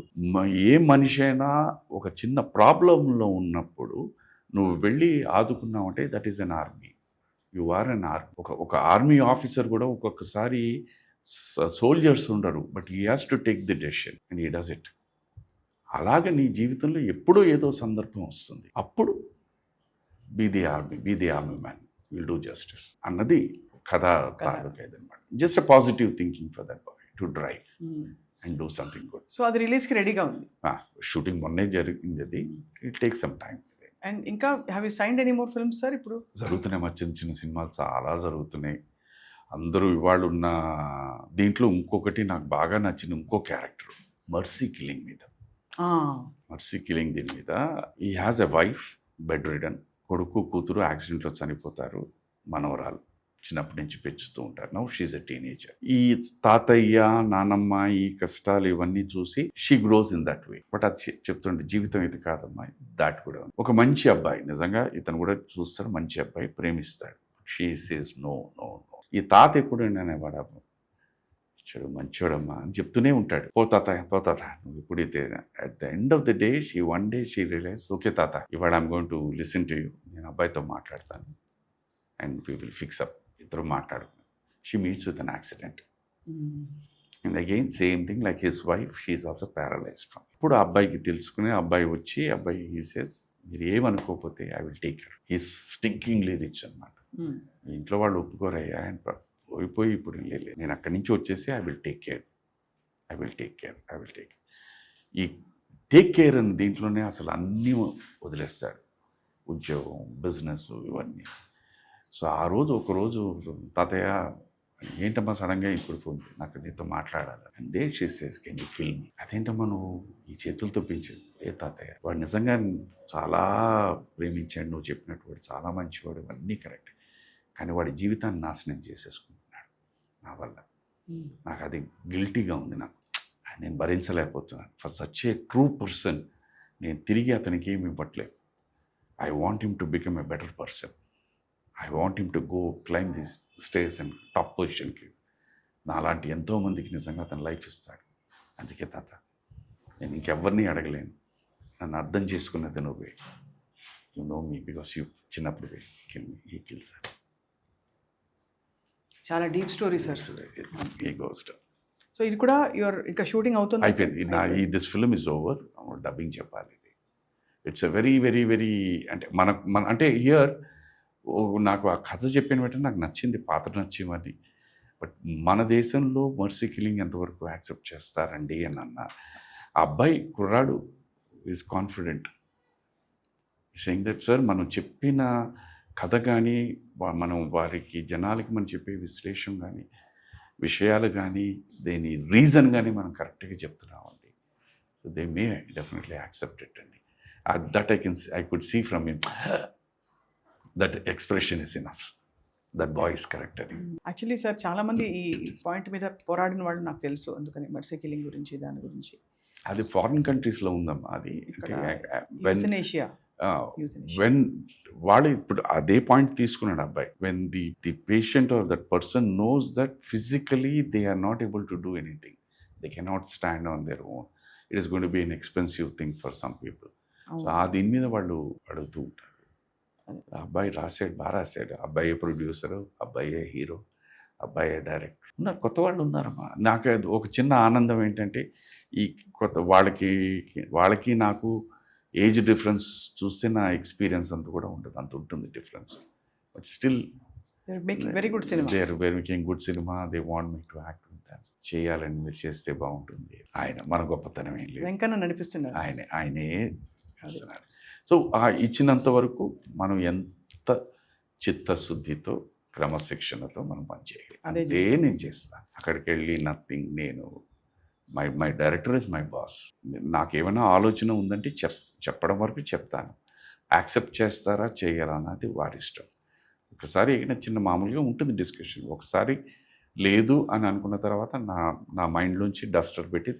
Speaker 3: ఏ మనిషి అయినా ఒక చిన్న ప్రాబ్లంలో ఉన్నప్పుడు నువ్వు వెళ్ళి ఆదుకున్నావంటే that is an army. You are an army. ఒక ఆర్మీ ఆఫీసర్ కూడా ఒక్కొక్కసారి సోల్జర్స్ ఉండరు, but he has to take the decision and he does it. అలాగే నీ జీవితంలో ఎప్పుడో ఏదో సందర్భం వస్తుంది, అప్పుడు be the army man, will do justice అన్నది కథ తాలూకైదనమాట. Just a positive thinking for that boy to drive and do something good.
Speaker 2: So అది రిలీజ్కి రెడీగా ఉంది.
Speaker 3: షూటింగ్ మొన్నే జరిగింది, అది it take some time.
Speaker 2: And ఇంకా have you signed any more films sir? ఇప్పుడు
Speaker 3: జరుగుతున్నాయి, మా చిన్న చిన్న సినిమాలు చాలా జరుగుతున్నాయి. అందరూ ఇవాళ ఉన్న దీంట్లో ఇంకొకటి నాకు బాగా నచ్చిన ఇంకో క్యారెక్టర్ మర్సీ కిల్లింగ్ మీద. మర్సీ కిల్లింగ్ దీని మీద ఈ has a wife, bedridden, కొడుకు కూతురు యాక్సిడెంట్లో చనిపోతారు, మనవరాలు చిన్నప్పటి నుంచి పెంచుతూ ఉంటారు. Now she's a teenager. ఈ తాతయ్య నానమ్మ ఈ కష్టాలు ఇవన్నీ చూసి she grows in that way. But అది చెప్తుంటే జీవితం ఇది కాదమ్మా, దాట్ కూడా ఒక మంచి అబ్బాయి, నిజంగా ఇతను కూడా చూస్తాడు, మంచి అబ్బాయి ప్రేమిస్తాడు. She says no no no. ఈ తాత ఎప్పుడు అనేవాడు, చెడు మంచోడమ్మా అని చెప్తూనే ఉంటాడు. పోతాత నువ్వు ఇప్పుడు అయితే at the end of the day one day she realise, okay తాత, ఇవాళ I'm going to listen to you, నేను అబ్బాయితో మాట్లాడతాను and we will fix up. ఇద్దరు మాట్లాడుకున్నాం. She meets with an accident and again same thing like his wife, she's also paralysed from. ఇప్పుడు ఆ అబ్బాయికి తెలుసుకుని అబ్బాయి వచ్చి అబ్బాయి హీ సేస్, మీరు ఏమనుకోకపోతే I will take care. He's stinkingly rich అనమాట. ఇంట్లో వాళ్ళు ఒప్పుకోరయ్యా అండ్ పోయిపోయి ఇప్పుడు లేదు, నేను అక్కడి నుంచి వచ్చేసి ఐ విల్ టేక్ కేర్. ఈ టేక్ కేర్ అని దీంట్లోనే అసలు అన్నీ వదిలేస్తాడు, ఉద్యోగం, బిజినెస్, ఇవన్నీ. సో ఆ రోజు ఒకరోజు తాతయ్య ఏంటమ్మా సడన్గా ఇప్పుడు ఫోన్, నాకు నీతో మాట్లాడాలి and they she says can you kill me. అదేంటమ్మా నువ్వు ఈ చేతులతో పెంచింది? ఏ తాతయ్య, వాడు నిజంగా చాలా ప్రేమించాడు, నువ్వు చెప్పినట్టు వాడు చాలా మంచివాడు, అన్నీ కరెక్ట్, కానీ వాడి జీవితాన్ని నాశనం చేసేసుకుంటున్నాడు నా వల్ల. నాకు అది గిల్టీగా ఉంది, నాకు నేను భరించలేకపోతున్నాను. For such a true person నేను తిరిగి అతనికి ఏమి ఇవ్వట్లేదు. I want him to become a better person. I want him to go climb this stage and top పొజిషన్కి. నాలాంటి ఎంతోమందికి నిజంగా అతను లైఫ్ ఇస్తాడు. అందుకే తాత నేను ఇంకెవరిని అడగలేను, నన్ను అర్థం చేసుకున్నది నువ్వే. You know me because you చిన్నప్పుడు ఈ కిల్ సార్.
Speaker 2: చాలా డీప్ స్టోరీ సార్.
Speaker 3: ఈ గోస్ట్.
Speaker 2: సో ఇది కూడా ఇంకా షూటింగ్ అవుతుంది?
Speaker 3: అయిపోయింది. This film is over. Dubbing చెప్పాలి. ఇది it's a very very very అంటే మన అంటే హియర్ నాకు ఆ కథ చెప్పిన వెంటనే నాకు నచ్చింది, పాత్ర నచ్చింది. బట్ మన దేశంలో మర్సీ కిల్లింగ్ ఎంతవరకు యాక్సెప్ట్ చేస్తారండి అని అన్న. ఆ అబ్బాయి కుర్రాడు is confident saying that sir, మనం చెప్పిన కథ కానీ మనం వారికి జనాలకి మనం చెప్పే విశ్లేషణ కానీ విషయాలు కానీ దేని రీజన్ కానీ మనం కరెక్ట్గా చెప్తున్నామండి. So they may definitely accept it. And that I could see from him. That expression is enough. That boy is correct.
Speaker 2: Actually sir చాలామంది ఈ పాయింట్ మీద పోరాడిన వాళ్ళు నాకు తెలుసు, అందుకని మర్సీ కిల్లింగ్ గురించి దాని గురించి.
Speaker 3: అది ఫారిన్ కంట్రీస్లో ఉందమ్మా. అది
Speaker 2: యూథనేషియా
Speaker 3: వెన్ వాళ్ళు ఇప్పుడు అదే పాయింట్ తీసుకున్నాడు అబ్బాయి. When the patient are that person knows that physically they are not able to do anything, they cannot stand on their own, it is going to be an expensive thing for some people. So ఆ దీని మీద వాళ్ళు అడుగుతూ ఉంటారు. అబ్బాయి రాశాడు, బాగా రాశాడు, అబ్బాయే ప్రొడ్యూసరు, అబ్బాయే హీరో, అబ్బాయే డైరెక్టర్. ఉన్నారు కొత్త వాళ్ళు ఉన్నారమ్మా. నాకు ఒక చిన్న ఆనందం ఏంటంటే ఈ కొత్త వాళ్ళకి నాకు ఏజ్ డిఫరెన్స్ చూస్తే నా ఎక్స్పీరియన్స్ అంత కూడా ఉండదు, అంత ఉంటుంది difference. But still
Speaker 2: very good cinema,
Speaker 3: they are making good cinema, they want me to act with them. చేయాలని మీరు చేస్తే బాగుంటుంది. ఆయన మన గొప్పతనం ఏం లేదు,
Speaker 2: వెంకన్న నడిపిస్తున్నారు,
Speaker 3: ఆయనే చేస్తున్నారు. సో ఇచ్చినంత వరకు మనం ఎంత చిత్తశుద్ధితో క్రమశిక్షణతో మనం పనిచేయాలి, అదే నేను చేస్తాను. అక్కడికి వెళ్ళి నథింగ్, నేను my director is my boss. నాకేమైనా ఆలోచన ఉందంటే చెప్పడం వరకు చెప్తాను. యాక్సెప్ట్ చేస్తారా చేయరా అన్నది వారి ఇష్టం. ఒకసారి ఏదైనా చిన్న మామూలుగా ఉంటుంది డిస్కషన్, ఒకసారి లేదు అని అనుకున్న తర్వాత నా మైండ్లోంచి డస్టర్ పెట్టి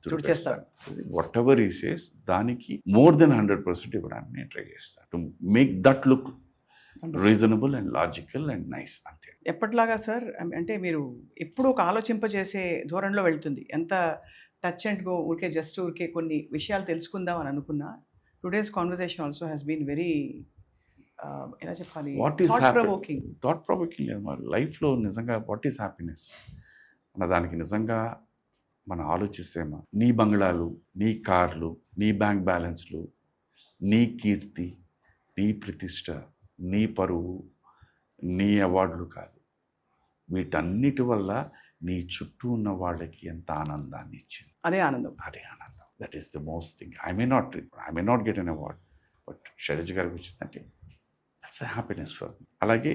Speaker 3: తుడిచేస్తాను. వాట్ ఎవర్ ఈ సేస్ దానికి మోర్ దెన్ 100% ఇవ్వడానికి నేను ట్రై చేస్తాను, to make that look reasonable and logical and nice. అంతే.
Speaker 2: ఎప్పటిలాగా సార్, అంటే మీరు ఎప్పుడు ఒక ఆలోచింపజేసే ధోరణిలో వెళ్తుంది. ఎంత టచ్ అండ్ గో ఊరికే జస్ట్ ఊరికే కొన్ని విషయాలు తెలుసుకుందాం అని అనుకున్నా, today's conversation also has been very ఎలా చెప్పాలి,
Speaker 3: థాట్ ప్రొవోకింగ్. మరి లైఫ్లో నిజంగా వాట్ ఈస్ హ్యాపీనెస్ అన్న దానికి నిజంగా మనం ఆలోచిస్తేమా, నీ బంగ్లాలు, నీ కార్లు, నీ బ్యాంక్ బ్యాలెన్స్లు, నీ కీర్తి, నీ ప్రతిష్ట, నీ పరువు, నీ అవార్డులు కాదు. వీటన్నిటి వల్ల నీ చుట్టూ ఉన్న వాళ్ళకి ఎంత ఆనందాన్ని ఇచ్చింది.
Speaker 2: అదే ఆనందం.
Speaker 3: That is the most thing. I may not get an award, but Shailaja గారికి వచ్చిందంటే దట్స్ హ్యాపీనెస్ ఫర్ మీ. అలాగే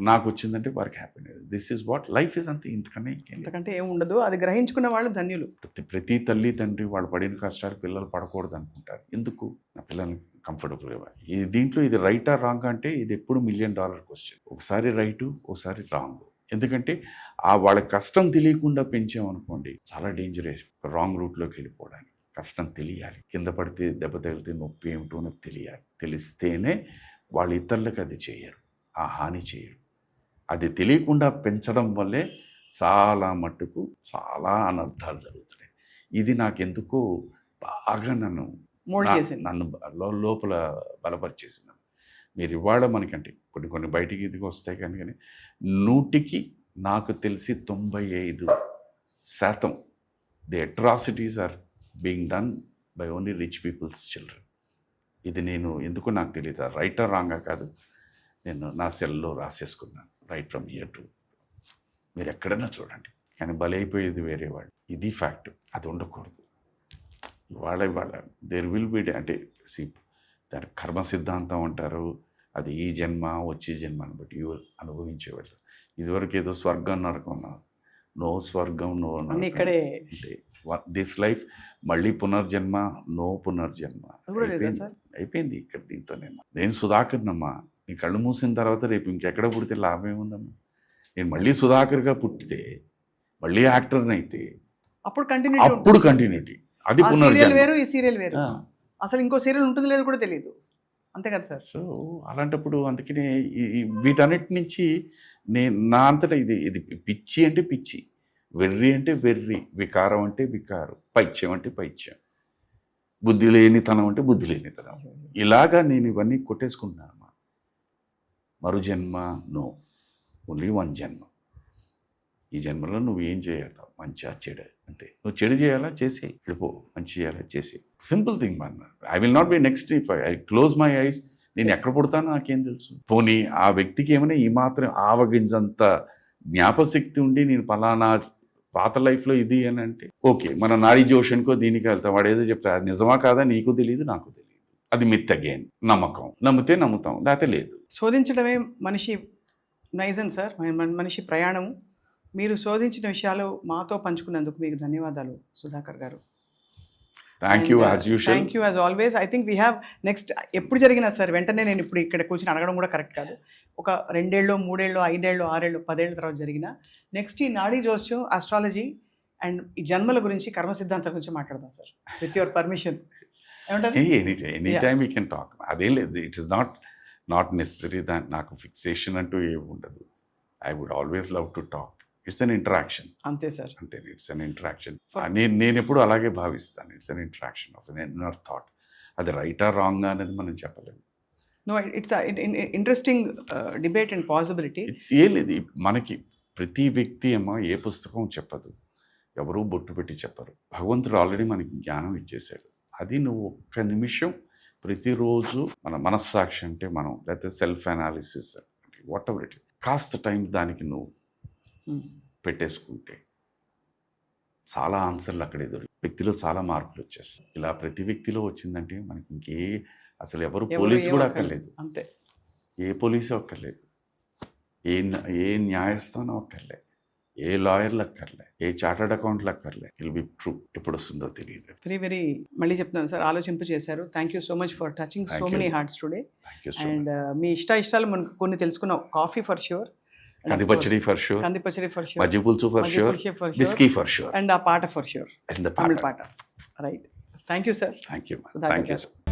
Speaker 3: నాకు వచ్చిందంటే వారికి happiness. This is what life is. అంతే,
Speaker 2: ఇంతకంటే ఏం ఉండదు. అది గ్రహించుకున్న వాళ్ళు ధన్యులు.
Speaker 3: ప్రతి తల్లి తండ్రి వాళ్ళు పడిన కష్టాలు పిల్లలు పడకూడదు అనుకుంటారు. ఎందుకు? నా పిల్లల్ని కంఫర్టబుల్గా. దీంట్లో ఇది రైటా రాంగ్ అంటే ఇది ఎప్పుడు $1 million క్వశ్చన్. ఒకసారి రైటు, ఒకసారి రాంగ్. ఎందుకంటే వాళ్ళ కష్టం తెలియకుండా పెంచామనుకోండి చాలా డేంజరస్, రాంగ్ రూట్లోకి వెళ్ళిపోవడానికి. కష్టం తెలియాలి, కింద పడితే దెబ్బ తగిలితే నొప్పి ఏమిటో తెలియాలి. తెలిస్తేనే వాళ్ళు ఇతరులకు అది చేయరు, ఆ హాని చేయరు. అది తెలియకుండా పెంచడం వల్లే చాలా మట్టుకు చాలా అనర్థాలు జరుగుతున్నాయి. ఇది నాకెందుకో బాగా నన్ను లోపల బలపరిచేసింది. మీరు ఇవాళ మనకంటే కొన్ని బయటికి ఇదికి వస్తాయి కానీ 100కి నాకు తెలిసి 95% the atrocities are being done by only rich people's children. ఇది నేను ఎందుకో నాకు తెలియదు, రైటా రాంగా కాదు. నేను నా సెల్లో రాసేసుకున్నాను, రైట్ ఫ్రమ్ హియర్ టు. మీరు ఎక్కడైనా చూడండి, కానీ బలైపోయేది వేరే వాళ్ళు. ఇది ఫ్యాక్ట్, అది ఉండకూడదు. ఇవాళ దేర్ విల్ బి అంటే దాని కర్మ సిద్ధాంతం అంటారు. అది ఈ జన్మ వచ్చే జన్మను బట్టి అనుభవించేవాళ్ళు. ఇదివరకు ఏదో స్వర్గం నరకం, నో స్వర్గం, నో
Speaker 2: ఇక్కడే.
Speaker 3: దిస్ లైఫ్ మళ్ళీ పునర్జన్మ, నో పునర్జన్మ. అయిపోయింది ఇక్కడ దీంతో. నేను సుధాకర్నమ్మా. నీ కళ్ళు మూసిన తర్వాత రేపు ఇంకెక్కడ పుడితే లాభం ఏముందమ్మా? నేను మళ్ళీ సుధాకర్గా పుట్టితే, మళ్ళీ యాక్టర్ని అయితే అప్పుడు కంటిన్యూటీ. అది పునర్జన్మ
Speaker 2: వేరు, ఈ సీరియల్ వేరు. అసలు ఇంకో సీరియల్ ఉంటుంది లేదు కూడా తెలియదు. అంతే కదా సార్?
Speaker 3: సో అలాంటప్పుడు అందుకనే వీటన్నిటి నుంచి నా అంతటా ఇది పిచ్చి అంటే పిచ్చి, వెర్రి అంటే వెర్రి, వికారం అంటే వికారం, పైత్యం అంటే పైత్యం, బుద్ధి లేనితనం అంటే బుద్ధి లేనితనం. ఇలాగా నేను ఇవన్నీ కొట్టేసుకుంటున్నాను. మరు జన్మ నో, ఓన్లీ వన్ జన్మ. ఈ జన్మలో నువ్వు ఏం చేయగలుగుతావు? మంచిగా చెడు, అంతే. నువ్వు చెడు చేయాలా చేసే, వెళ్ళిపో. మంచి చేయాలా చేసే, simple thing. I will not be next if I close my eyes. నేను ఎక్కడ పుడతానో నాకేం తెలుసు? పోనీ ఆ వ్యక్తికి ఏమైనా ఈ మాత్రం ఆవగించంత జ్ఞాపశక్తి ఉండి నేను పలానా పాత లైఫ్లో ఇది అని అంటే ఓకే, మన నాడీ జోషన్కో దీనికి వెళ్తాం. వాడు ఏదో చెప్తాడు, అది నిజమా కాదా నీకు తెలియదు, నాకు తెలియదు. అది మిత్ అగైన్. నమ్మకం, నమ్మితే నమ్ముతాం, లేకపోతే లేదు.
Speaker 2: శోధించడమే మనిషి నైజం సార్, మనిషి ప్రయాణము. మీరు శోధించిన విషయాలు మాతో పంచుకున్నందుకు మీకు ధన్యవాదాలు సుధాకర్ గారు.
Speaker 3: Thank you as usual.
Speaker 2: Thank you as always. I think we have next ఎప్పుడు జరిగినా సార్ వెంటనే నేను ఇప్పుడు ఇక్కడ కూర్చొని అడగడం కూడా కరెక్ట్ కాదు. ఒక 2 ఏళ్ళు 3 ఏళ్ళు 5 ఏళ్ళు 6 ఏళ్ళు 10 ఏళ్ళ తర్వాత జరిగిన నెక్స్ట్ ఈ నాడీ జోస్యం, ఆస్ట్రాలజీ అండ్ ఈ జన్మల గురించి, కర్మ సిద్ధాంతం గురించి మాట్లాడదాం సార్, విత్ యువర్ పర్మిషన్. ఏమంటారు?
Speaker 3: Any time we can talk. అదేం లేదు, ఇట్ ఈస్ నాట్ నెసరీ. దాని నాకు ఫిక్సేషన్ అంటూ ఏమి ఉండదు. I would always love to talk. It's an interaction.
Speaker 2: అంతే సార్.
Speaker 3: అంతే, ఇట్స్ అన్ ఇంటరాక్షన్. నేను ఎప్పుడు అలాగే భావిస్తాను. It's an interaction of an inner thought. అది రైటా రాంగ్ అనేది మనం చెప్పలేము.
Speaker 2: No, it's interesting debate and possibility.
Speaker 3: ఏం లేదు, మనకి ప్రతి వ్యక్తి ఏమో ఏ పుస్తకం చెప్పదు, ఎవరూ బొట్టు పెట్టి చెప్పరు. భగవంతుడు ఆల్రెడీ మనకి జ్ఞానం ఇచ్చేసాడు. అది నువ్వు ఒక్క నిమిషం ప్రతిరోజు మన మనస్సాక్షి అంటే మనం, లేకపోతే self analysis, what ever it, కాస్త టైం దానికి నువ్వు పెట్టేసుకుంటే చాలా ఆన్సర్లు అక్కడే దొరికి వ్యక్తిలో చాలా మార్పులు వచ్చేస్తాయి. ఇలా ప్రతి వ్యక్తిలో వచ్చిందంటే మనకి అసలు ఎవరు పోలీసు కూడా అక్కర్లేదు.
Speaker 2: అంతే,
Speaker 3: ఏ పోలీసు అక్కర్లేదు, ఏ న్యాయస్థానం అక్కర్లేదు, ఏ లాయర్లు అక్కర్లే, ఏ చార్టర్డ్ అకౌంట్లు అక్కర్లే. Will be true. ఎప్పుడు వస్తుందో తెలియదు.
Speaker 2: వెరీ మళ్ళీ చెప్తున్నాను సార్, ఆలోచింపు చేశారు. Thank you so much for touching so many hearts today. And మీ ఇష్టాలు మనకు కొన్ని తెలుసుకున్నాం. కాఫీ ఫర్ ష్యూర్,
Speaker 3: కంది పచ్చడి ఫర్ ష్యూర్, మజ్జి పులుసు for sure, బిస్కీ for sure,
Speaker 2: and ఆ పాట ఫర్ ష్యూర్,
Speaker 3: అండ్ ద
Speaker 2: తమిళ పాట. Right. Thank you sir.
Speaker 3: Thank you
Speaker 2: sir.